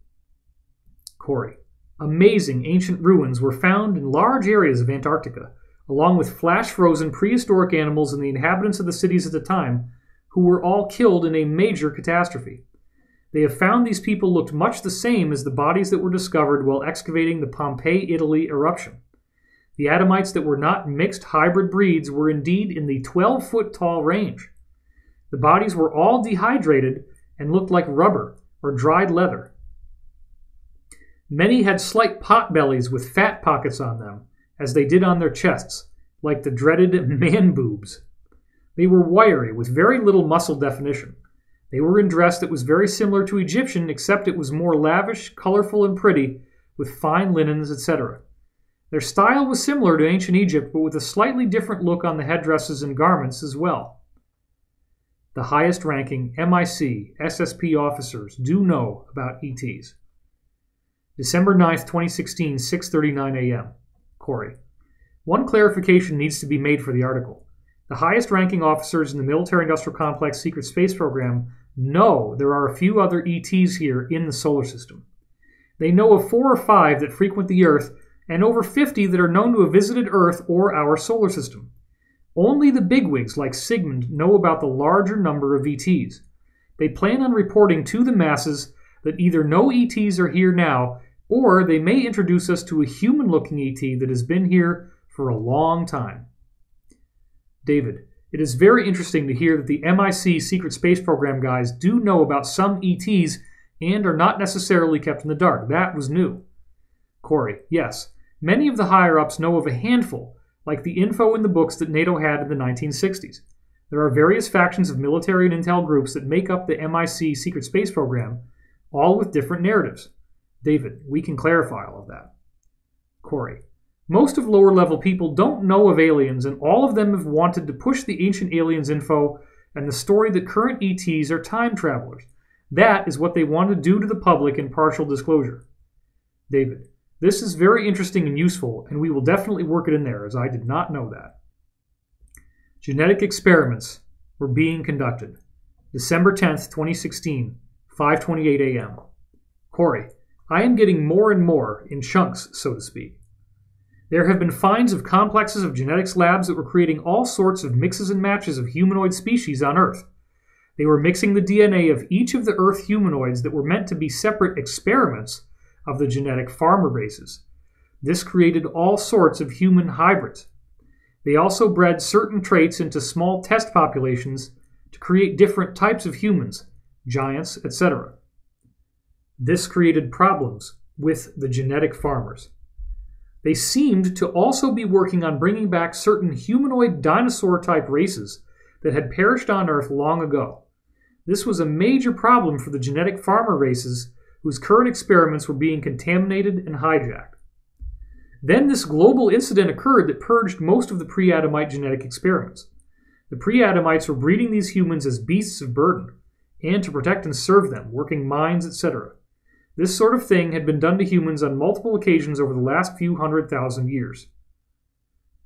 Corey. Amazing ancient ruins were found in large areas of Antarctica, along with flash-frozen prehistoric animals and the inhabitants of the cities at the time, who were all killed in a major catastrophe. They have found these people looked much the same as the bodies that were discovered while excavating the Pompeii, Italy eruption. The Adamites that were not mixed hybrid breeds were indeed in the 12-foot-tall range. The bodies were all dehydrated and looked like rubber or dried leather. Many had slight pot bellies with fat pockets on them, as they did on their chests, like the dreaded man boobs. They were wiry, with very little muscle definition. They were in dress that was very similar to Egyptian, except it was more lavish, colorful, and pretty, with fine linens, etc. Their style was similar to ancient Egypt, but with a slightly different look on the headdresses and garments as well. The highest-ranking MIC SSP officers do know about ETs. December 9th, 2016, 6:39 a.m. Corey. One clarification needs to be made for the article. The highest-ranking officers in the military-industrial complex secret space program know there are a few other ETs here in the solar system. They know of 4 or 5 that frequent the Earth, and over 50 that are known to have visited Earth or our solar system. Only the bigwigs like Sigmund know about the larger number of ETs. They plan on reporting to the masses that either no ETs are here now, or they may introduce us to a human-looking ET that has been here for a long time. David, it is very interesting to hear that the MIC Secret Space Program guys do know about some ETs and are not necessarily kept in the dark. That was new. Corey, yes. Many of the higher-ups know of a handful, like the info in the books that NATO had in the 1960s. There are various factions of military and intel groups that make up the MIC Secret Space Program, all with different narratives. David, we can clarify all of that. Corey, most of lower-level people don't know of aliens, and all of them have wanted to push the ancient aliens info and the story that current ETs are time travelers. That is what they want to do to the public in partial disclosure. David, this is very interesting and useful, and we will definitely work it in there, as I did not know that. Genetic experiments were being conducted. December 10th, 2016, 5:28 a.m. Corey, I am getting more and more in chunks, so to speak. There have been finds of complexes of genetics labs that were creating all sorts of mixes and matches of humanoid species on Earth. They were mixing the DNA of each of the Earth humanoids that were meant to be separate experiments of the genetic farmer races. This created all sorts of human hybrids. They also bred certain traits into small test populations to create different types of humans, giants, etc. This created problems with the genetic farmers. They seemed to also be working on bringing back certain humanoid dinosaur-type races that had perished on Earth long ago. This was a major problem for the genetic farmer races whose current experiments were being contaminated and hijacked. Then this global incident occurred that purged most of the pre-Adamite genetic experiments. The pre-Adamites were breeding these humans as beasts of burden, and to protect and serve them, working mines, etc. This sort of thing had been done to humans on multiple occasions over the last few 100,000 years.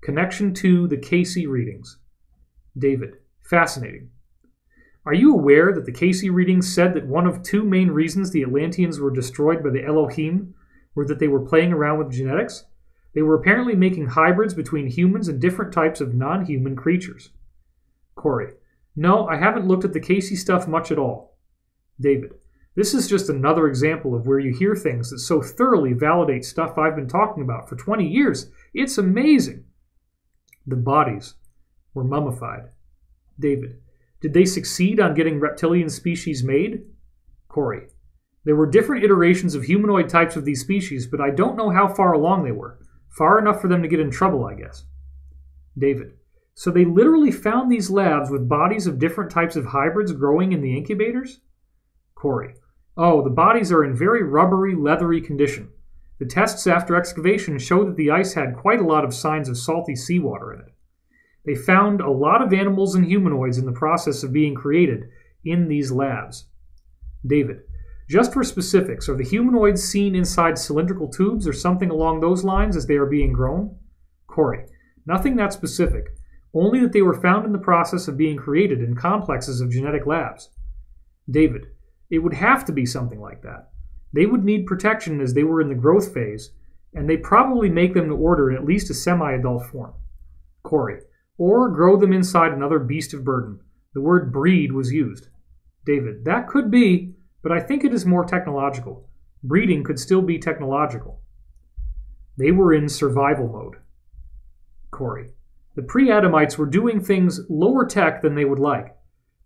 Connection to the Casey readings. David, fascinating. Are you aware that the Casey readings said that one of two main reasons the Atlanteans were destroyed by the Elohim were that they were playing around with genetics? They were apparently making hybrids between humans and different types of non-human creatures. Corey, no, I haven't looked at the Casey stuff much at all. David, this is just another example of where you hear things that so thoroughly validate stuff I've been talking about for 20 years. It's amazing. The bodies were mummified. David, did they succeed on getting reptilian species made? Corey, there were different iterations of humanoid types of these species, but I don't know how far along they were. Far enough for them to get in trouble, I guess. David, so they literally found these labs with bodies of different types of hybrids growing in the incubators? Corey, oh, the bodies are in very rubbery, leathery condition. The tests after excavation show that the ice had quite a lot of signs of salty seawater in it. They found a lot of animals and humanoids in the process of being created in these labs. David, just for specifics, are the humanoids seen inside cylindrical tubes or something along those lines as they are being grown? Corey, nothing that specific, only that they were found in the process of being created in complexes of genetic labs. David, it would have to be something like that. They would need protection as they were in the growth phase, and they probably make them to order in at least a semi-adult form. Corey, or grow them inside another beast of burden. The word breed was used. David, that could be, but I think it is more technological. Breeding could still be technological. They were in survival mode. Corey, the pre-Adamites were doing things lower tech than they would like.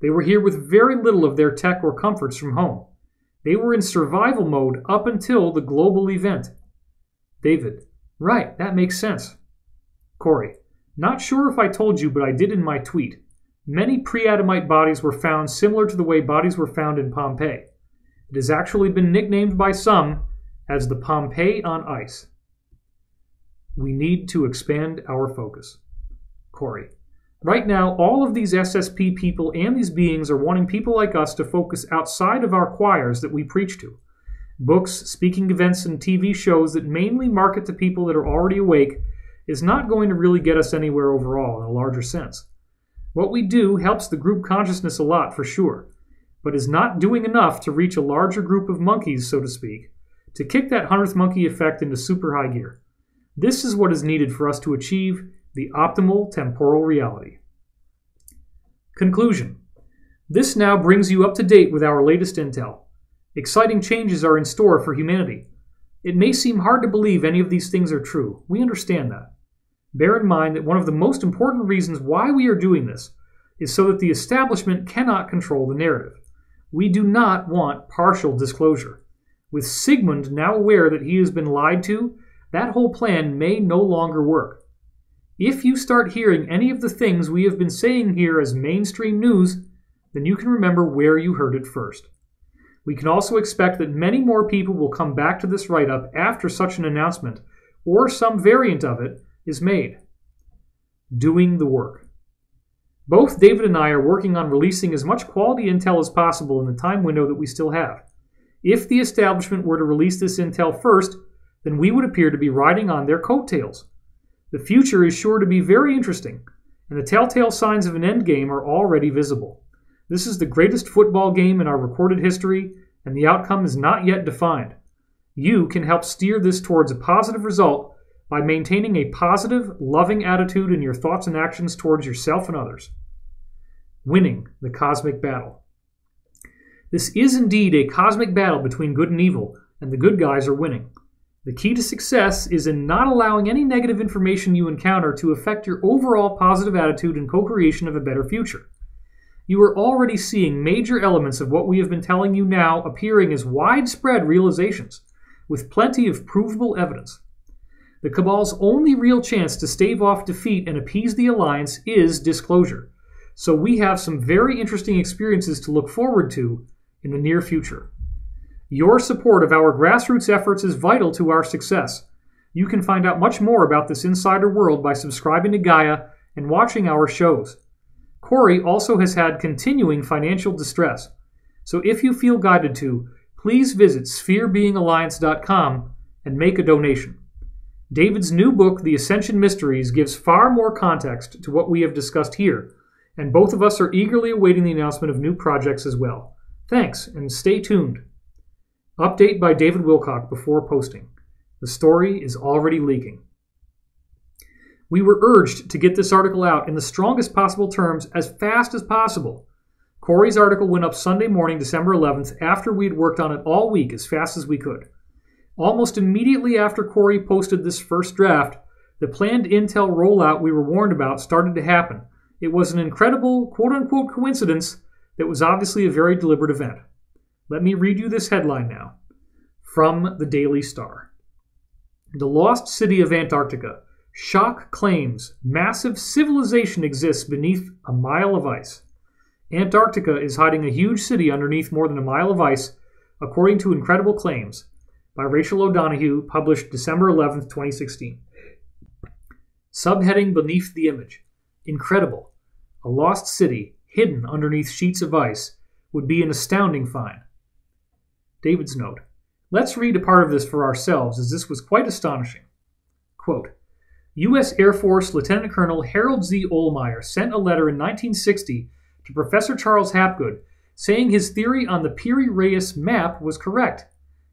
They were here with very little of their tech or comforts from home. They were in survival mode up until the global event. David, right, that makes sense. Corey, not sure if I told you, but I did in my tweet. Many pre-Adamite bodies were found similar to the way bodies were found in Pompeii. It has actually been nicknamed by some as the Pompeii on ice. We need to expand our focus. Corey, right now, all of these SSP people and these beings are wanting people like us to focus outside of our choirs that we preach to. Books, speaking events, and TV shows that mainly market to people that are already awake is not going to really get us anywhere overall in a larger sense. What we do helps the group consciousness a lot, for sure, but is not doing enough to reach a larger group of monkeys, so to speak, to kick that 100th monkey effect into super high gear. This is what is needed for us to achieve the optimal temporal reality. Conclusion. This now brings you up to date with our latest intel. Exciting changes are in store for humanity. It may seem hard to believe any of these things are true. We understand that. Bear in mind that one of the most important reasons why we are doing this is so that the establishment cannot control the narrative. We do not want partial disclosure. With Sigmund now aware that he has been lied to, that whole plan may no longer work. If you start hearing any of the things we have been saying here as mainstream news, then you can remember where you heard it first. We can also expect that many more people will come back to this write-up after such an announcement, or some variant of it, is made. Doing the work. Both David and I are working on releasing as much quality intel as possible in the time window that we still have. If the establishment were to release this intel first, then we would appear to be riding on their coattails. The future is sure to be very interesting, and the telltale signs of an endgame are already visible. This is the greatest football game in our recorded history, and the outcome is not yet defined. You can help steer this towards a positive result by maintaining a positive, loving attitude in your thoughts and actions towards yourself and others. Winning the cosmic battle. This is indeed a cosmic battle between good and evil, and the good guys are winning. The key to success is in not allowing any negative information you encounter to affect your overall positive attitude and co-creation of a better future. You are already seeing major elements of what we have been telling you now appearing as widespread realizations, with plenty of provable evidence. The Cabal's only real chance to stave off defeat and appease the Alliance is disclosure, so we have some very interesting experiences to look forward to in the near future. Your support of our grassroots efforts is vital to our success. You can find out much more about this insider world by subscribing to Gaia and watching our shows. Corey also has had continuing financial distress, so if you feel guided to, please visit spherebeingalliance.com and make a donation. David's new book, The Ascension Mysteries, gives far more context to what we have discussed here, and both of us are eagerly awaiting the announcement of new projects as well. Thanks, and stay tuned. Update by David Wilcock before posting. The story is already leaking. We were urged to get this article out in the strongest possible terms as fast as possible. Corey's article went up Sunday morning, December 11th, after we had worked on it all week as fast as we could. Almost immediately after Corey posted this first draft, the planned intel rollout we were warned about started to happen. It was an incredible, quote-unquote, coincidence that was obviously a very deliberate event. Let me read you this headline now. From the Daily Star. The lost city of Antarctica. Shock claims massive civilization exists beneath a mile of ice. Antarctica is hiding a huge city underneath more than a mile of ice, according to incredible claims, by Rachel O'Donoghue, published December 11, 2016. Subheading beneath the image. Incredible. A lost city hidden underneath sheets of ice would be an astounding find. David's note. Let's read a part of this for ourselves, as this was quite astonishing. Quote, U.S. Air Force Lieutenant Colonel Harold Z. Ohlmeyer sent a letter in 1960 to Professor Charles Hapgood saying his theory on the Piri-Reis map was correct.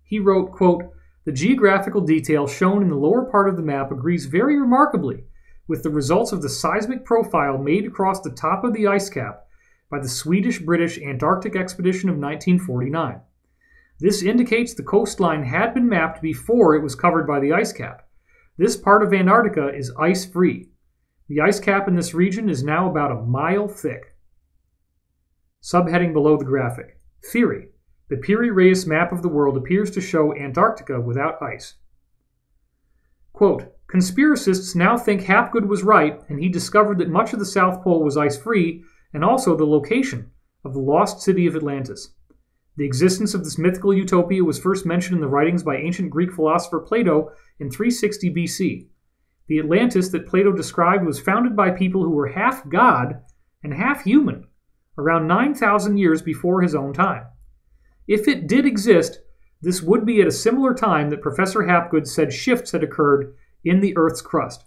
He wrote, quote, the geographical detail shown in the lower part of the map agrees very remarkably with the results of the seismic profile made across the top of the ice cap by the Swedish-British Antarctic expedition of 1949. This indicates the coastline had been mapped before it was covered by the ice cap. This part of Antarctica is ice-free. The ice cap in this region is now about a mile thick. Subheading below the graphic. Theory. The Piri-Reis map of the world appears to show Antarctica without ice. Quote, conspiracists now think Hapgood was right, and he discovered that much of the South Pole was ice-free, and also the location of the lost city of Atlantis. The existence of this mythical utopia was first mentioned in the writings by ancient Greek philosopher Plato in 360 BC. The Atlantis that Plato described was founded by people who were half god and half human, around 9,000 years before his own time. If it did exist, this would be at a similar time that Professor Hapgood said shifts had occurred in the Earth's crust.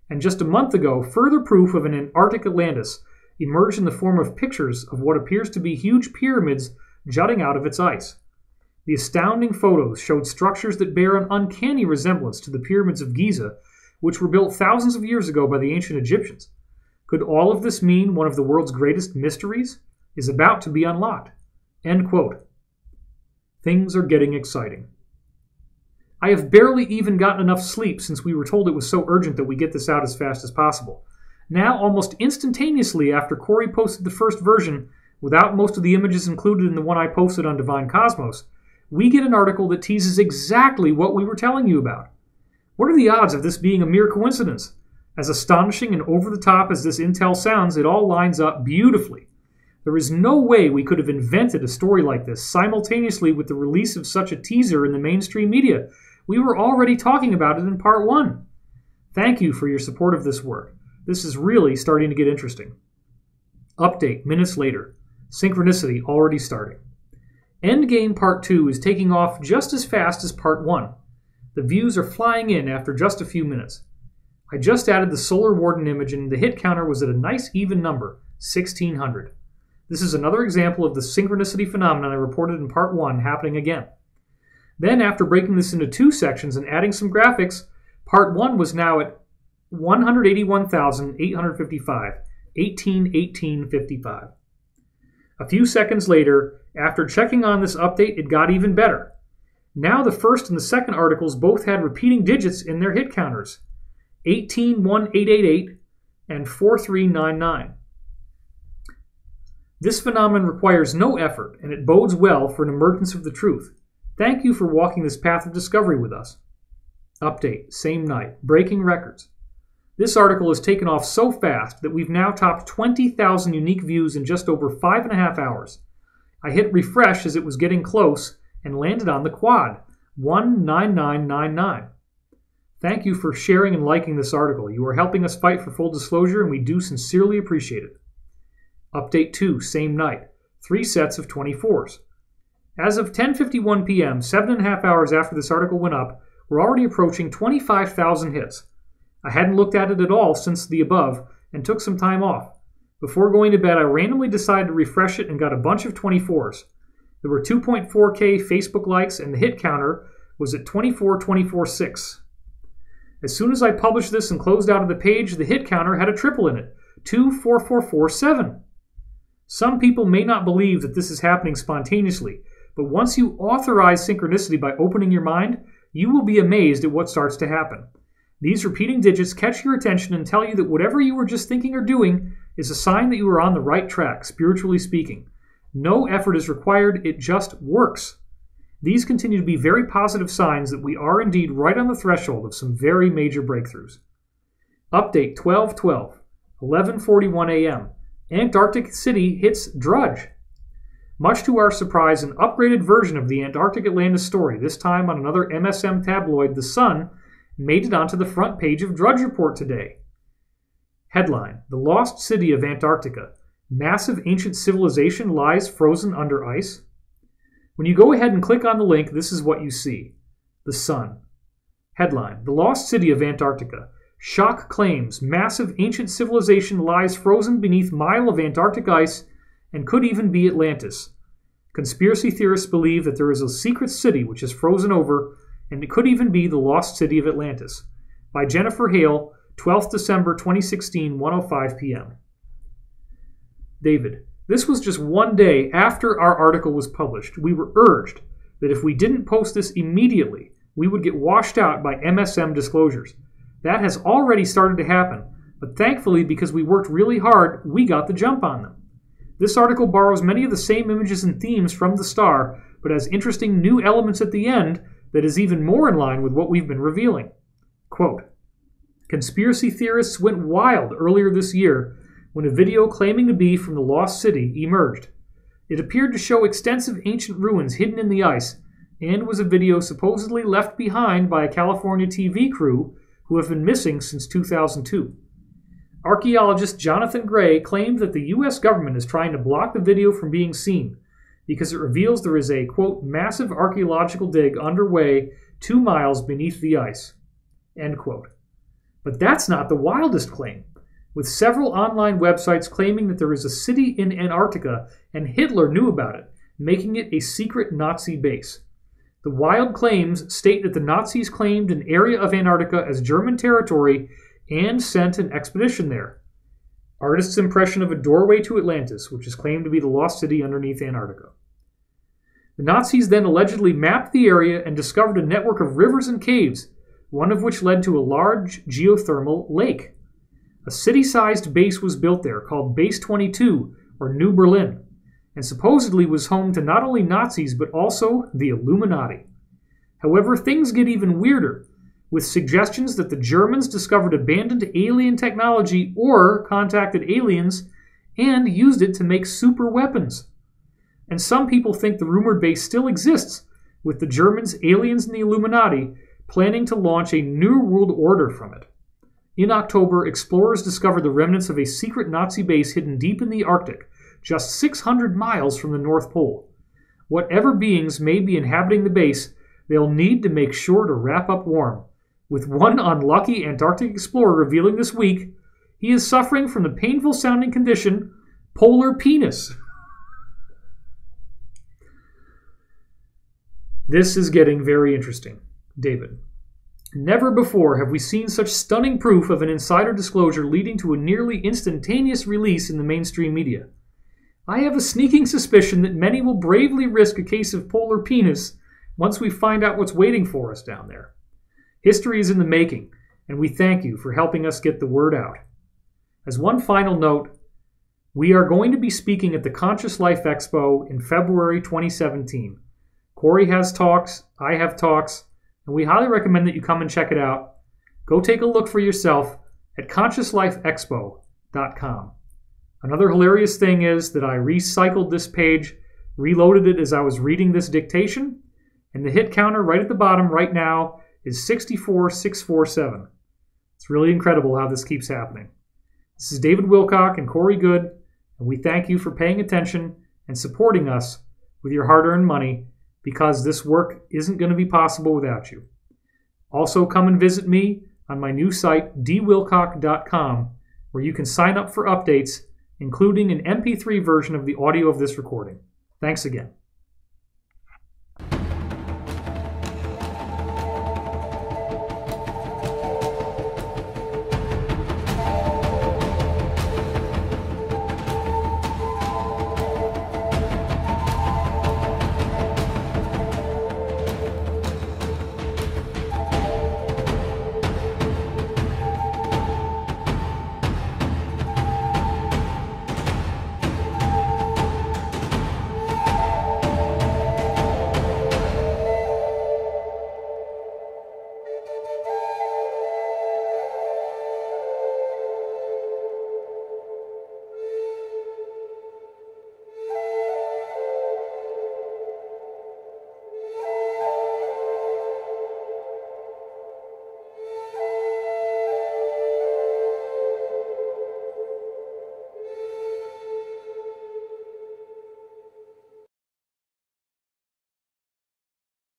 And just a month ago, further proof of an Antarctic Atlantis emerged in the form of pictures of what appears to be huge pyramids jutting out of its ice. The astounding photos showed structures that bear an uncanny resemblance to the pyramids of Giza, which were built thousands of years ago by the ancient Egyptians. Could all of this mean one of the world's greatest mysteries is about to be unlocked? End quote. Things are getting exciting. I have barely even gotten enough sleep since we were told it was so urgent that we get this out as fast as possible. Now, almost instantaneously after Corey posted the first version, without most of the images included in the one I posted on Divine Cosmos, we get an article that teases exactly what we were telling you about. What are the odds of this being a mere coincidence? As astonishing and over-the-top as this intel sounds, it all lines up beautifully. There is no way we could have invented a story like this simultaneously with the release of such a teaser in the mainstream media. We were already talking about it in part 1. Thank you for your support of this work. This is really starting to get interesting. Update minutes later. Synchronicity already starting. Endgame Part 2 is taking off just as fast as Part 1. The views are flying in after just a few minutes. I just added the Solar Warden image and the hit counter was at a nice even number, 1,600. This is another example of the synchronicity phenomenon I reported in Part 1 happening again. Then, after breaking this into 2 sections and adding some graphics, Part 1 was now at 181,855, 18,1855. A few seconds later, after checking on this update, it got even better. Now the first and the second articles both had repeating digits in their hit counters, 18,1888 and 4399. This phenomenon requires no effort, and it bodes well for an emergence of the truth. Thank you for walking this path of discovery with us. Update, same night, breaking records. This article has taken off so fast that we've now topped 20,000 unique views in just over 5.5 hours. I hit refresh as it was getting close and landed on the quad, 19999. Thank you for sharing and liking this article. You are helping us fight for full disclosure, and we do sincerely appreciate it. Update 2, same night, 3 sets of 24s. As of 10:51 p.m., 7.5 hours after this article went up, we're already approaching 25,000 hits. I hadn't looked at it at all since the above and took some time off. Before going to bed, I randomly decided to refresh it and got a bunch of 24s. There were 2.4K Facebook likes and the hit counter was at 24,246. As soon as I published this and closed out of the page, the hit counter had a triple in it, 24447. Some people may not believe that this is happening spontaneously, but once you authorize synchronicity by opening your mind, you will be amazed at what starts to happen. These repeating digits catch your attention and tell you that whatever you were just thinking or doing is a sign that you are on the right track, spiritually speaking. No effort is required, it just works. These continue to be very positive signs that we are indeed right on the threshold of some very major breakthroughs. Update 12/12, 11:41 a.m. Antarctic City hits Drudge. Much to our surprise, an upgraded version of the Antarctic Atlantis story, this time on another MSM tabloid, The Sun, made it onto the front page of Drudge Report today. Headline: The Lost City of Antarctica. Massive ancient civilization lies frozen under ice. When you go ahead and click on the link, this is what you see. The Sun. Headline: The Lost City of Antarctica. Shock claims massive ancient civilization lies frozen beneath mile of Antarctic ice and could even be Atlantis. Conspiracy theorists believe that there is a secret city which is frozen over, and it could even be the lost city of Atlantis. By Jennifer Hale, 12th December 2016, 1:05 p.m. David, this was just one day after our article was published. We were urged that if we didn't post this immediately, we would get washed out by MSM disclosures. That has already started to happen, but thankfully, because we worked really hard, we got the jump on them. This article borrows many of the same images and themes from the Star, but has interesting new elements at the end that is even more in line with what we've been revealing. Quote, Conspiracy theorists went wild earlier this year when a video claiming to be from the lost city emerged. It appeared to show extensive ancient ruins hidden in the ice, and was a video supposedly left behind by a California TV crew who have been missing since 2002. Archaeologist Jonathan Gray claimed that the U.S. government is trying to block the video from being seen because it reveals there is a, quote, massive archaeological dig underway 2 miles beneath the ice, end quote. But that's not the wildest claim, with several online websites claiming that there is a city in Antarctica and Hitler knew about it, making it a secret Nazi base. The wild claims state that the Nazis claimed an area of Antarctica as German territory and sent an expedition there. Artist's impression of a doorway to Atlantis, which is claimed to be the lost city underneath Antarctica. The Nazis then allegedly mapped the area and discovered a network of rivers and caves, one of which led to a large geothermal lake. A city-sized base was built there called Base 22, or New Berlin, and supposedly was home to not only Nazis but also the Illuminati. However, things get even weirder, with suggestions that the Germans discovered abandoned alien technology or contacted aliens and used it to make super weapons. And some people think the rumored base still exists, with the Germans, aliens, and the Illuminati planning to launch a new world order from it. In October, explorers discovered the remnants of a secret Nazi base hidden deep in the Arctic, just 600 miles from the North Pole. Whatever beings may be inhabiting the base, they'll need to make sure to wrap up warm, with one unlucky Antarctic explorer revealing this week he is suffering from the painful-sounding condition polar penis. This is getting very interesting. David. Never before have we seen such stunning proof of an insider disclosure leading to a nearly instantaneous release in the mainstream media. I have a sneaking suspicion that many will bravely risk a case of polar penis once we find out what's waiting for us down there. History is in the making, and we thank you for helping us get the word out. As one final note, we are going to be speaking at the Conscious Life Expo in February 2017. Corey has talks, I have talks, and we highly recommend that you come and check it out. Go take a look for yourself at ConsciousLifeExpo.com. Another hilarious thing is that I recycled this page, reloaded it as I was reading this dictation, and the hit counter right at the bottom right now is 64,647. It's really incredible how this keeps happening. This is David Wilcock and Corey Good, and we thank you for paying attention and supporting us with your hard-earned money because this work isn't going to be possible without you. Also, come and visit me on my new site, dwilcock.com, where you can sign up for updates, including an MP3 version of the audio of this recording. Thanks again.